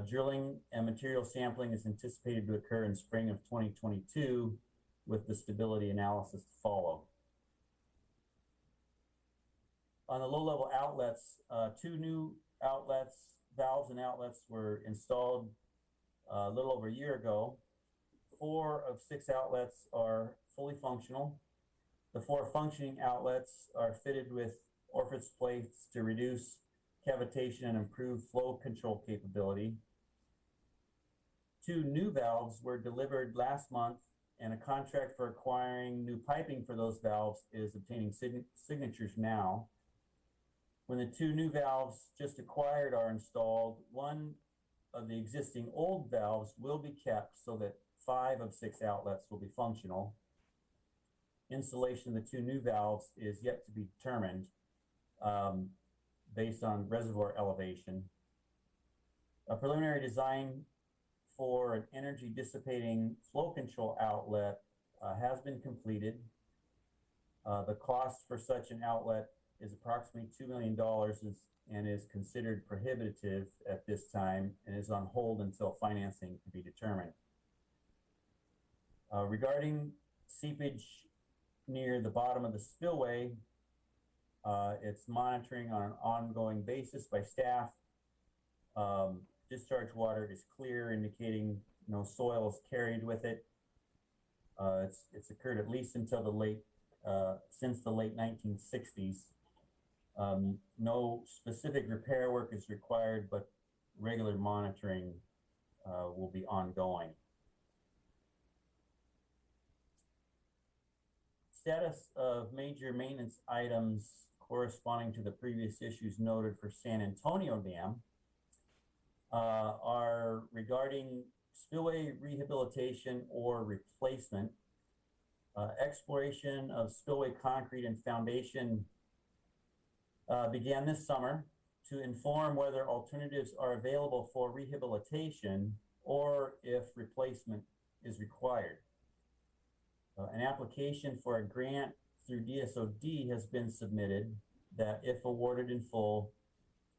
Speaker 19: Drilling and material sampling is anticipated to occur in spring of 2022, with the stability analysis to follow. On the low-level outlets, 2 new outlets, valves and outlets were installed a little over a year ago. 4 of 6 outlets are fully functional. The 4 functioning outlets are fitted with orifice plates to reduce cavitation and improve flow control capability. 2 new valves were delivered last month, and a contract for acquiring new piping for those valves is obtaining signatures now. When the 2 new valves just acquired are installed, 1 of the existing old valves will be kept so that 5 of 6 outlets will be functional. Installation of the 2 new valves is yet to be determined based on reservoir elevation. A preliminary design for an energy dissipating flow control outlet has been completed. The cost for such an outlet is approximately $2 million and is considered prohibitive at this time and is on hold until financing can be determined. Regarding seepage near the bottom of the spillway, it's monitoring on an ongoing basis by staff. Discharge water is clear, indicating no soil is carried with it. It's occurred at least until since the late 1960s. No specific repair work is required, but regular monitoring will be ongoing. status of major maintenance items corresponding to the previous issues noted for San Antonio Dam are regarding spillway rehabilitation or replacement, exploration of spillway concrete and foundation began this summer to inform whether alternatives are available for rehabilitation or if replacement is required. An application for a grant through DSOD has been submitted that, if awarded in full,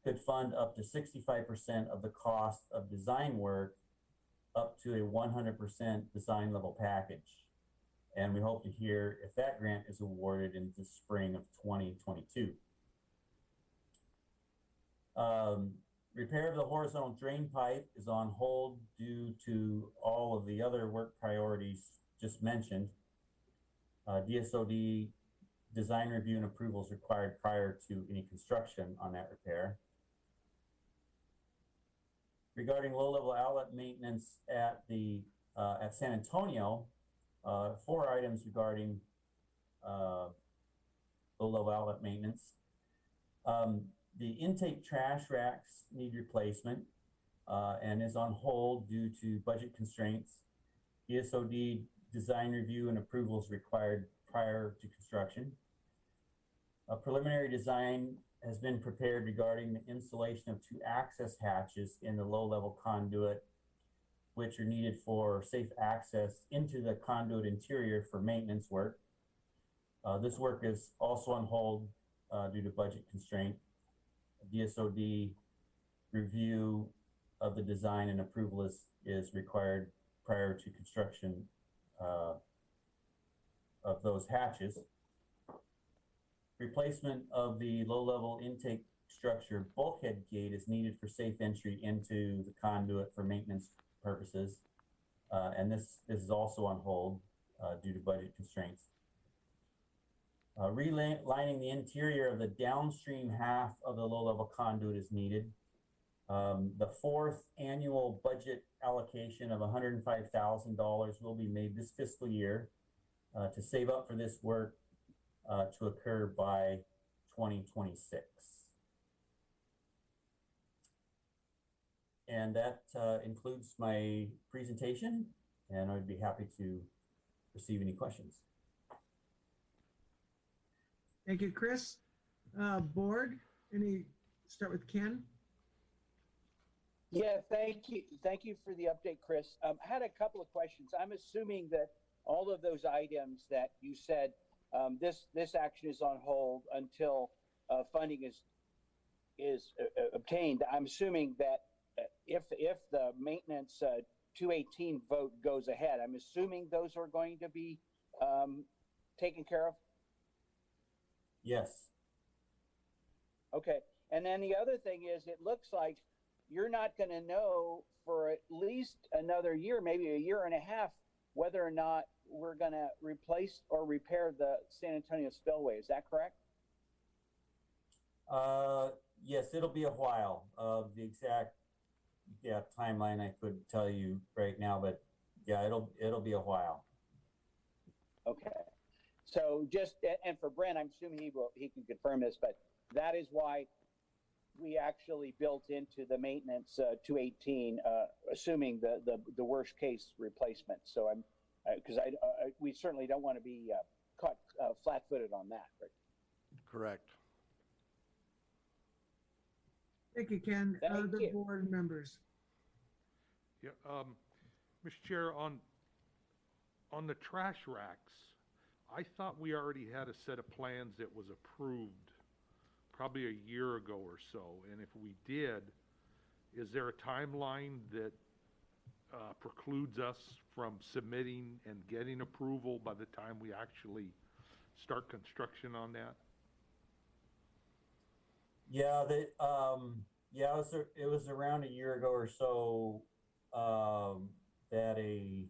Speaker 19: could fund up to 65% of the cost of design work up to a 100% design level package. And we hope to hear if that grant is awarded in the spring of 2022. Repair of the horizontal drain pipe is on hold due to all of the other work priorities just mentioned. DSOD design review and approvals required prior to any construction on that repair. Regarding low-level outlet maintenance at San Antonio, 4 items regarding low-level outlet maintenance. The intake trash racks need replacement and is on hold due to budget constraints. DSOD design review and approvals required prior to construction. A preliminary design has been prepared regarding the installation of 2 access hatches in the low-level conduit, which are needed for safe access into the conduit interior for maintenance work. This work is also on hold due to budget constraint. DSOD review of the design and approval is required prior to construction of those hatches. Replacement of the low-level intake structure bulkhead gate is needed for safe entry into the conduit for maintenance purposes. And this is also on hold due to budget constraints. Relining the interior of the downstream half of the low-level conduit is needed. The 4th annual budget allocation of $105,000 will be made this fiscal year to save up for this work to occur by 2026. And that includes my presentation, and I'd be happy to receive any questions.
Speaker 4: Thank you, Chris. Board, start with Ken?
Speaker 5: Yeah, thank you. Thank you for the update, Chris. I had a couple of questions. I'm assuming that all of those items that you said, this action is on hold until funding is obtained. I'm assuming that if the maintenance 218 vote goes ahead, I'm assuming those are going to be taken care of?
Speaker 19: Yes.
Speaker 5: Okay. And then the other thing is, it looks like you're not going to know for at least another year, maybe a year and a half, whether or not we're going to replace or repair the San Antonio spillway. Is that correct?
Speaker 19: Yes, it'll be a while. The exact timeline I couldn't tell you right now, but yeah, it'll be a while.
Speaker 5: Okay. So just, and for Brent, I'm assuming he can confirm this, but that is why we actually built into the maintenance 218, assuming the worst case replacement. So because we certainly don't want to be caught flat-footed on that. Right?
Speaker 1: Correct.
Speaker 4: Thank you, Ken. Other board members.
Speaker 17: Yeah, Mr. Chair, on the trash racks, I thought we already had a set of plans that was approved probably a year ago or so. And if we did, is there a timeline that precludes us from submitting and getting approval by the time we actually start construction on that?
Speaker 19: Yeah, it was around a year ago or so that a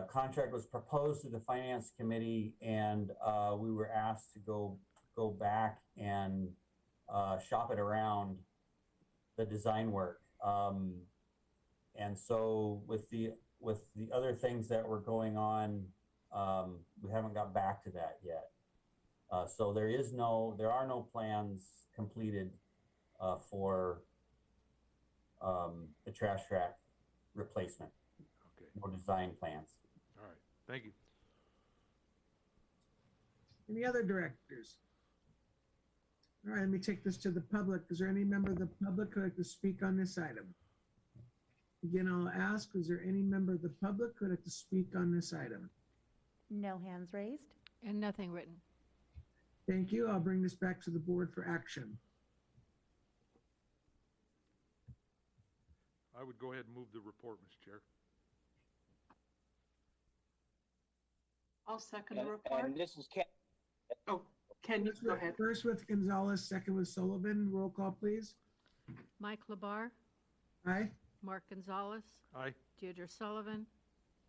Speaker 19: contract was proposed to the finance committee, and we were asked to go back and shop it around the design work. And so with the other things that were going on We haven't got back to that yet. So there are no plans completed for the trash track replacement.
Speaker 17: Okay.
Speaker 19: No design plans.
Speaker 17: All right. Thank you.
Speaker 4: Any other directors? All right, let me take this to the public. Is there any member of the public who would like to speak on this item? Again, I'll ask, is there any member of the public who would like to speak on this item?
Speaker 10: No hands raised.
Speaker 7: And nothing written.
Speaker 4: Thank you. I'll bring this back to the board for action.
Speaker 17: I would go ahead and move the report, Mr. Chair.
Speaker 6: I'll second the report.
Speaker 5: And this is Ken.
Speaker 6: Oh, Ken, you go ahead.
Speaker 4: First with Gonzalez, second with Sullivan. Roll call, please.
Speaker 7: Mike Labar,
Speaker 4: Aye.
Speaker 7: Mark Gonzalez,
Speaker 17: Aye.
Speaker 7: Deirdre Sullivan,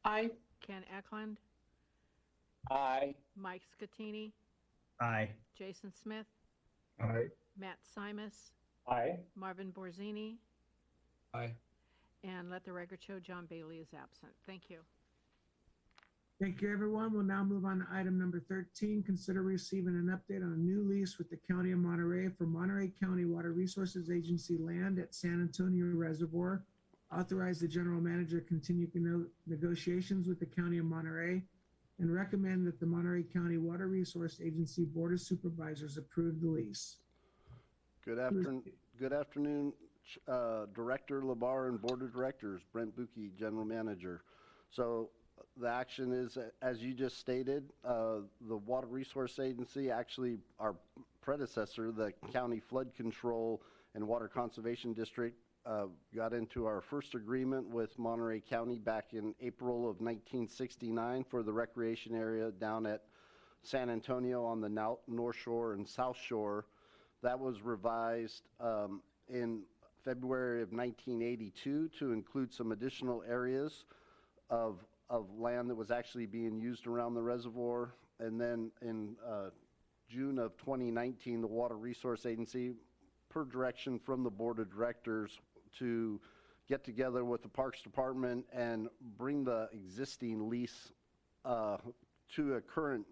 Speaker 6: Aye.
Speaker 7: Ken Eklund,
Speaker 5: Aye.
Speaker 7: Mike Scatini,
Speaker 16: Aye.
Speaker 7: Jason Smith,
Speaker 8: Aye.
Speaker 7: Matt Simus,
Speaker 13: Aye.
Speaker 7: Marvin Borzini,
Speaker 12: Aye.
Speaker 7: and let the record show John Bailey is absent. Thank you.
Speaker 4: Thank you, everyone. We'll now move on to item number 13. Consider receiving an update on a new lease with the County of Monterey for Monterey County Water Resources Agency land at San Antonio Reservoir. Authorize the general manager to continue negotiations with the County of Monterey and recommend that the Monterey County Water Resource Agency Board of Supervisors approve the lease.
Speaker 1: Good afternoon, Director Labar and Board of Directors. Brent Buki, General Manager. So the action is, as you just stated, the Water Resource Agency, actually our predecessor, the County Flood Control and Water Conservation District, got into our first agreement with Monterey County back in April of 1969 for the recreation area down at San Antonio on the North Shore and South Shore. That was revised in February of 1982 to include some additional areas of land that was actually being used around the reservoir. And then in June of 2019, the Water Resource Agency, per direction from the Board of Directors, to get together with the Parks Department and bring the existing lease to a current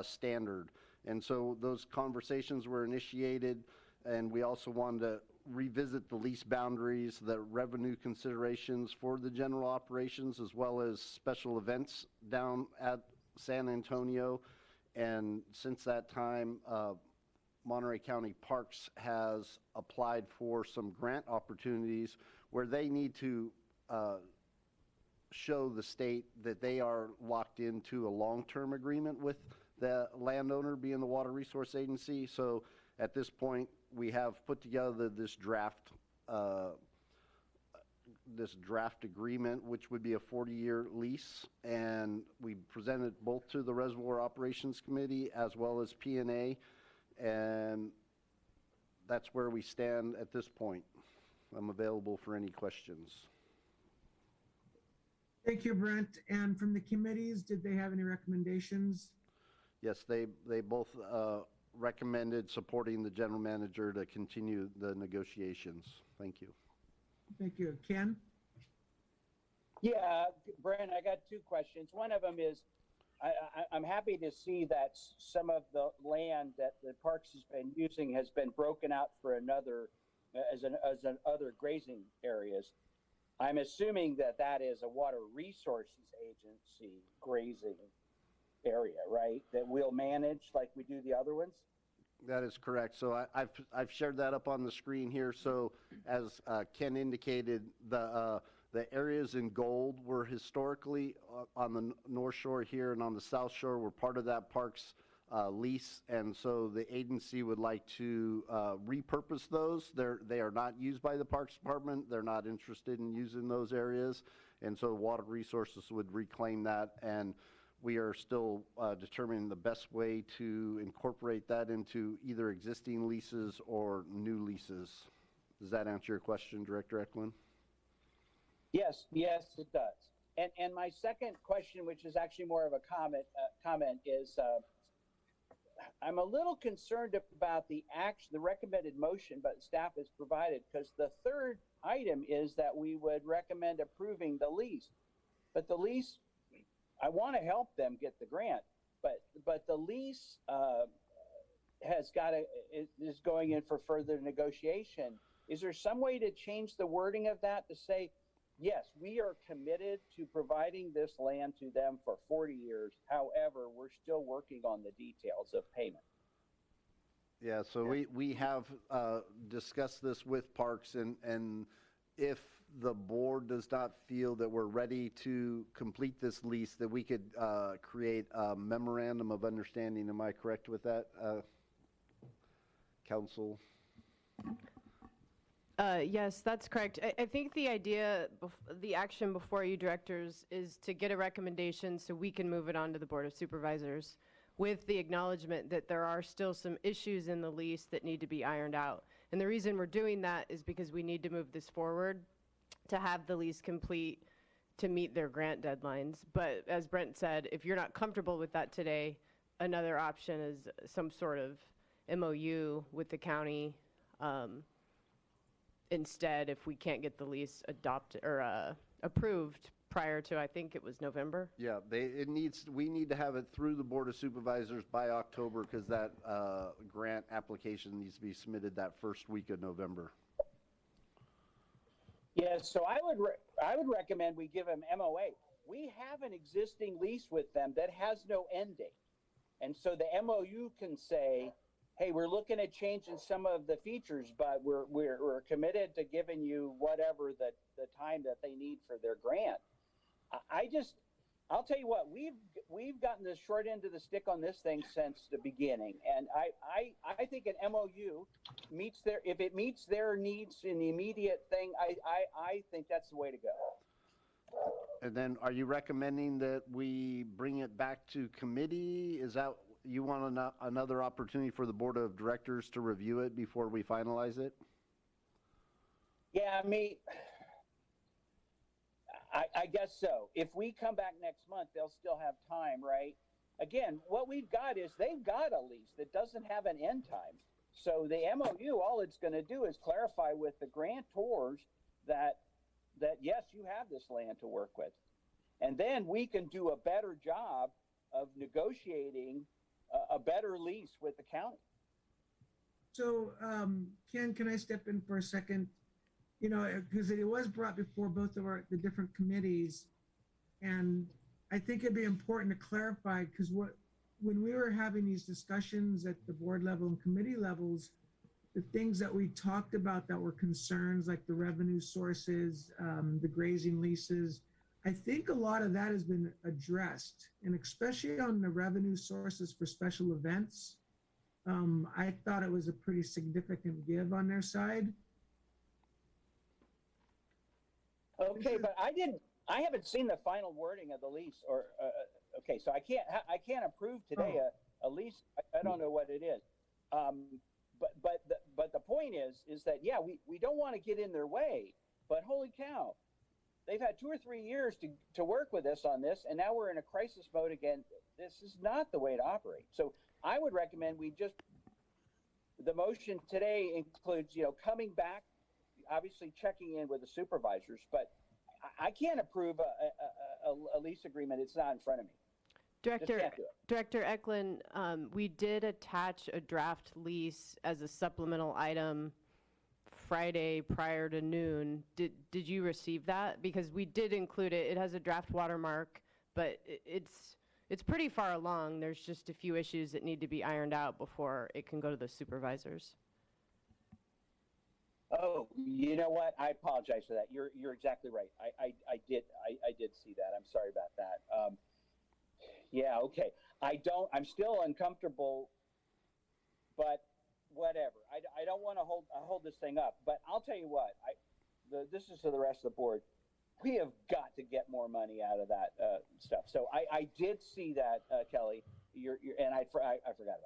Speaker 1: standard. And so those conversations were initiated, and we also wanted to revisit the lease boundaries, the revenue considerations for the general operations, as well as special events down at San Antonio. And since that time, Monterey County Parks has applied for some grant opportunities where they need to show the state that they are locked into a long-term agreement with the landowner, being the Water Resource Agency. So at this point, we have put together this draft agreement, which would be a 40-year lease, and we presented both to the Reservoir Operations Committee as well as P&A, and that's where we stand at this point. I'm available for any questions.
Speaker 4: Thank you, Brent. And from the committees, did they have any recommendations?
Speaker 1: Yes, they both recommended supporting the general manager to continue the negotiations. Thank you.
Speaker 4: Thank you. Ken?
Speaker 5: Yeah, Brent, I got two questions. One of them is, I'm happy to see that some of the land that the Parks has been using has been broken out for another, as other grazing areas. I'm assuming that that is a Water Resources Agency grazing area, right? That we'll manage like we do the other ones?
Speaker 1: That is correct. So I've shared that up on the screen here. So as Ken indicated, the areas in gold were historically on the North Shore here, and on the South Shore were part of that park's lease. And so the agency would like to repurpose those. They are not used by the Parks Department. They're not interested in using those areas. And so Water Resources would reclaim that, and we are still determining the best way to incorporate that into either existing leases or new leases. Does that answer your question, Director Eklund?
Speaker 5: Yes, it does. And my second question, which is actually more of a comment, is I'm a little concerned about the recommended motion, but staff has provided, because the third item is that we would recommend approving the lease. But the lease I want to help them get the grant, but the lease is going in for further negotiation. Is there some way to change the wording of that to say, yes, we are committed to providing this land to them for 40 years. However, we're still working on the details of payment.
Speaker 1: Yeah, so we have discussed this with Parks, and if the board does not feel that we're ready to complete this lease, that we could create a memorandum of understanding. Am I correct with that, Council?
Speaker 9: Yes, that's correct. I think the idea, the action before you directors is to get a recommendation so we can move it on to the Board of Supervisors with the acknowledgement that there are still some issues in the lease that need to be ironed out. And the reason we're doing that is because we need to move this forward to have the lease complete to meet their grant deadlines. But as Brent said, if you're not comfortable with that today, another option is some sort of MOU with the county. Instead, if we can't get the lease adopted or approved prior to, I think it was November.
Speaker 1: Yeah, we need to have it through the Board of Supervisors by October, because that grant application needs to be submitted that first week of November.
Speaker 5: Yeah, so I would recommend we give them MOA. We have an existing lease with them that has no end date. And so the MOU can say, hey, we're looking at changing some of the features, but we're committed to giving you whatever the time that they need for their grant. I'll tell you what, we've gotten the short end of the stick on this thing since the beginning, and I think an MOU if it meets their needs in the immediate thing, I think that's the way to go.
Speaker 1: And then, are you recommending that we bring it back to committee? Is that, you want another opportunity for the Board of Directors to review it before we finalize it?
Speaker 5: Yeah, I guess so. If we come back next month, they'll still have time, right? Again, what we've got is they've got a lease that doesn't have an end time. So the MOU, all it's going to do is clarify with the grantors that yes, you have this land to work with. And then we can do a better job of negotiating a better lease with the county.
Speaker 4: So, Ken, can I step in for a second? You know, because it was brought before both of the different committees, and I think it'd be important to clarify, because when we were having these discussions at the board level and committee levels, the things that we talked about that were concerns, like the revenue sources, the grazing leases, I think a lot of that has been addressed, and especially on the revenue sources for special events. I thought it was a pretty significant give on their side.
Speaker 5: Okay, but I haven't seen the final wording of the lease, or okay, so I can't approve today a lease. I don't know what it is. But the point is that, yeah, we don't want to get in their way, but holy cow, they've had 2 or 3 years to work with us on this, and now we're in a crisis mode again. This is not the way to operate. So I would recommend the motion today includes, coming back, obviously checking in with the supervisors, but I can't approve a lease agreement. It's not in front of me.
Speaker 9: Director Eklund, we did attach a draft lease as a supplemental item Friday prior to noon. Did you receive that? Because we did include it. It has a draft watermark, but it's pretty far along. There's just a few issues that need to be ironed out before it can go to the supervisors.
Speaker 5: Oh, you know what? I apologize for that. You're exactly right. I did see that. I'm sorry about that. Yeah, okay. I'm still uncomfortable, but whatever. I don't want to hold this thing up, but I'll tell you what, this is to the rest of the board. We have got to get more money out of that stuff. So I did see that, Kelly, and I forgot about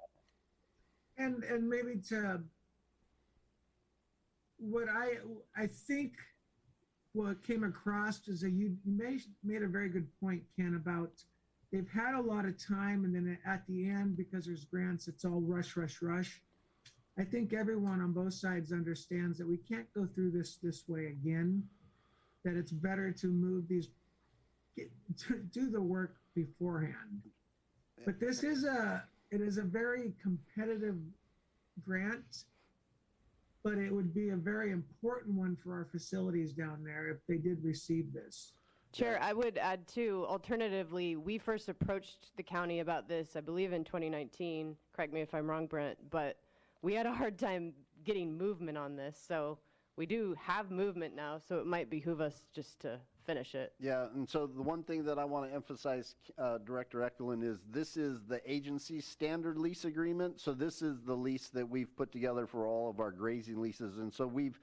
Speaker 5: that.
Speaker 4: And maybe to what I think what came across is that you made a very good point, Ken, about they've had a lot of time, and then at the end, because there's grants, it's all rush, rush, rush. I think everyone on both sides understands that we can't go through this way again, that it's better to move these to do the work beforehand. But it is a very competitive grant, but it would be a very important one for our facilities down there if they did receive this.
Speaker 9: Chair, I would add too, alternatively, we first approached the county about this, I believe in 2019, correct me if I'm wrong, Brent, but we had a hard time getting movement on this. So we do have movement now, so it might behoove us just to finish it.
Speaker 1: Yeah, and so the one thing that I want to emphasize, Director Ekelund, is this is the agency standard lease agreement. So this is the lease that we've put together for all of our grazing leases. And so we've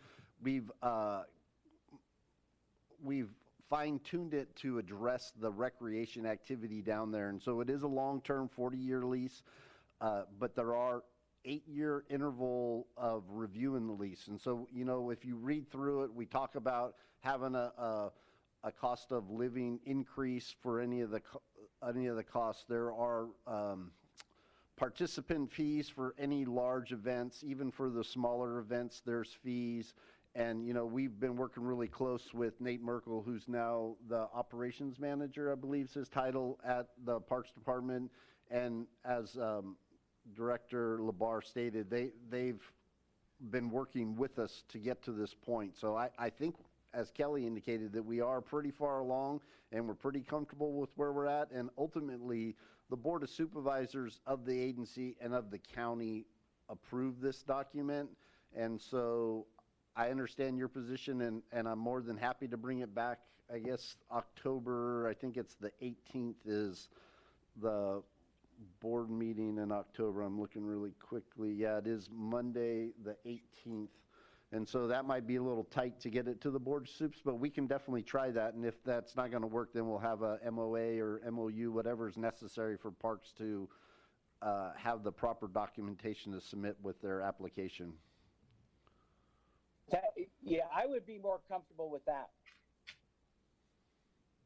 Speaker 1: fine-tuned it to address the recreation activity down there. And so it is a long-term 40-year lease, but there are 8-year interval of reviewing the lease. And so, you know, if you read through it, we talk about having a cost of living increase for any of the costs. There are participant fees for any large events, even for the smaller events, there's fees. And, you know, we've been working really close with Nate Merkel, who's now the operations manager, I believe is his title, at the Parks Department. And as Director Labar stated, they've been working with us to get to this point. So I think, as Kelly indicated, that we are pretty far along and we're pretty comfortable with where we're at. And ultimately, the Board of Supervisors of the agency and of the county approved this document. And so I understand your position, and I'm more than happy to bring it back. I guess October, I think it's the 18th is the board meeting in October. I'm looking really quickly. Yeah, it is Monday the 18th. And so that might be a little tight to get it to the board of soups, but we can definitely try that. And if that's not going to work, then we'll have a MOA or MOU, whatever is necessary for parks to have the proper documentation to submit with their application.
Speaker 5: Yeah, I would be more comfortable with that.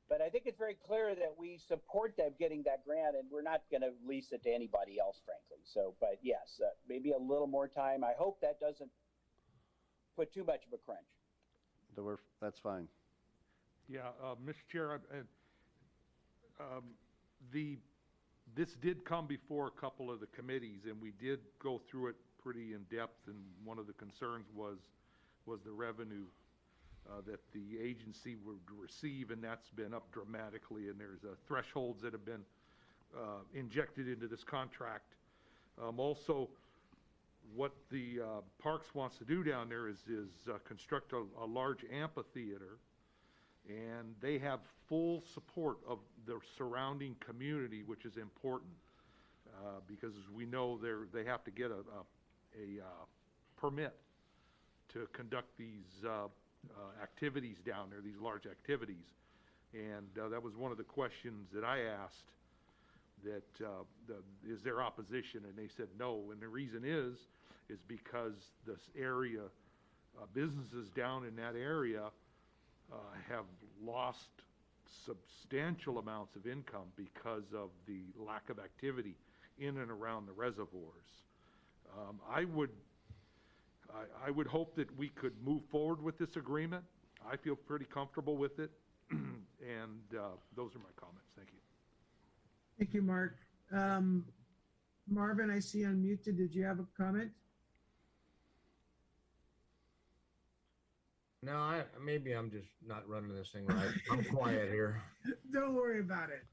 Speaker 5: But I think it's very clear that we support them getting that grant, and we're not going to lease it to anybody else, frankly. So, but yes, maybe a little more time. I hope that doesn't put too much of a crunch.
Speaker 1: That's fine.
Speaker 17: Yeah, Mr. Chair, this did come before a couple of the committees, and we did go through it pretty in depth. And one of the concerns was the revenue that the agency would receive, and that's been up dramatically. And there's thresholds that have been injected into this contract. Also, what the Parks wants to do down there is construct a large amphitheater, and they have full support of the surrounding community, which is important because, as we know, they have to get a permit to conduct these activities down there, these large activities. And that was one of the questions that I asked, that is there opposition? And they said no. And the reason is because this area, businesses down in that area have lost substantial amounts of income because of the lack of activity in and around the reservoirs. I would hope that we could move forward with this agreement. I feel pretty comfortable with it. And those are my comments. Thank you.
Speaker 4: Thank you, Mark. Marvin, I see unmuted. Did you have a comment?
Speaker 12: No, maybe I'm just not running this thing right. I'm quiet here.
Speaker 4: Don't worry about it.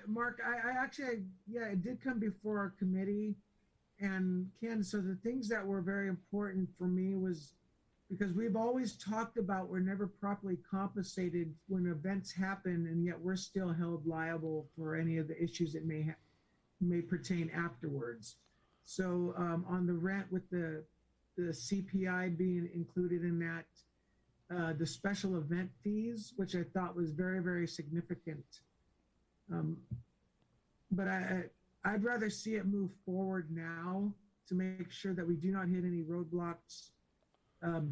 Speaker 4: Mark, I actually, yeah, it did come before our committee. And Ken, so the things that were very important for me was, because we've always talked about we're never properly compensated when events happen, and yet we're still held liable for any of the issues that may pertain afterwards. So on the rent, with the CPI being included in that, the special event fees, which I thought was very, very significant. But I'd rather see it move forward now to make sure that we do not hit any roadblocks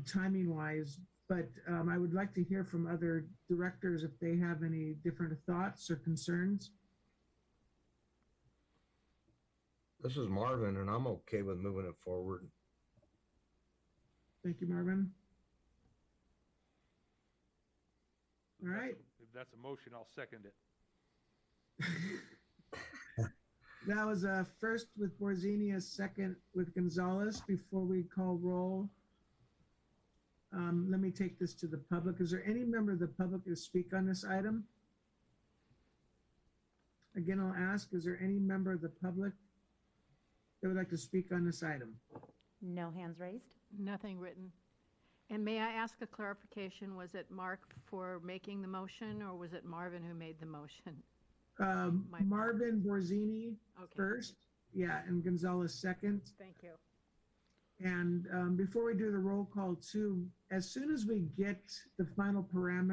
Speaker 4: timing wise. But I would like to hear from other directors if they have any different thoughts or concerns.
Speaker 12: This is Marvin, and I'm okay with moving it forward.
Speaker 4: Thank you, Marvin. All right.
Speaker 17: If that's a motion, I'll second it.
Speaker 4: That was a first with Borzini, a second with Gonzalez. Before we call roll, let me take this to the public. Is there any member of the public to speak on this item? Again, I'll ask, is there any member of the public that would like to speak on this item?
Speaker 10: No hands raised.
Speaker 7: Nothing written. And may I ask a clarification? Was it Mark for making the motion, or was it Marvin who made the motion?
Speaker 4: Marvin Borzini first, yeah, and Gonzalez second.
Speaker 7: Thank you.
Speaker 4: And before we do the roll call too, as soon as we get the final parameters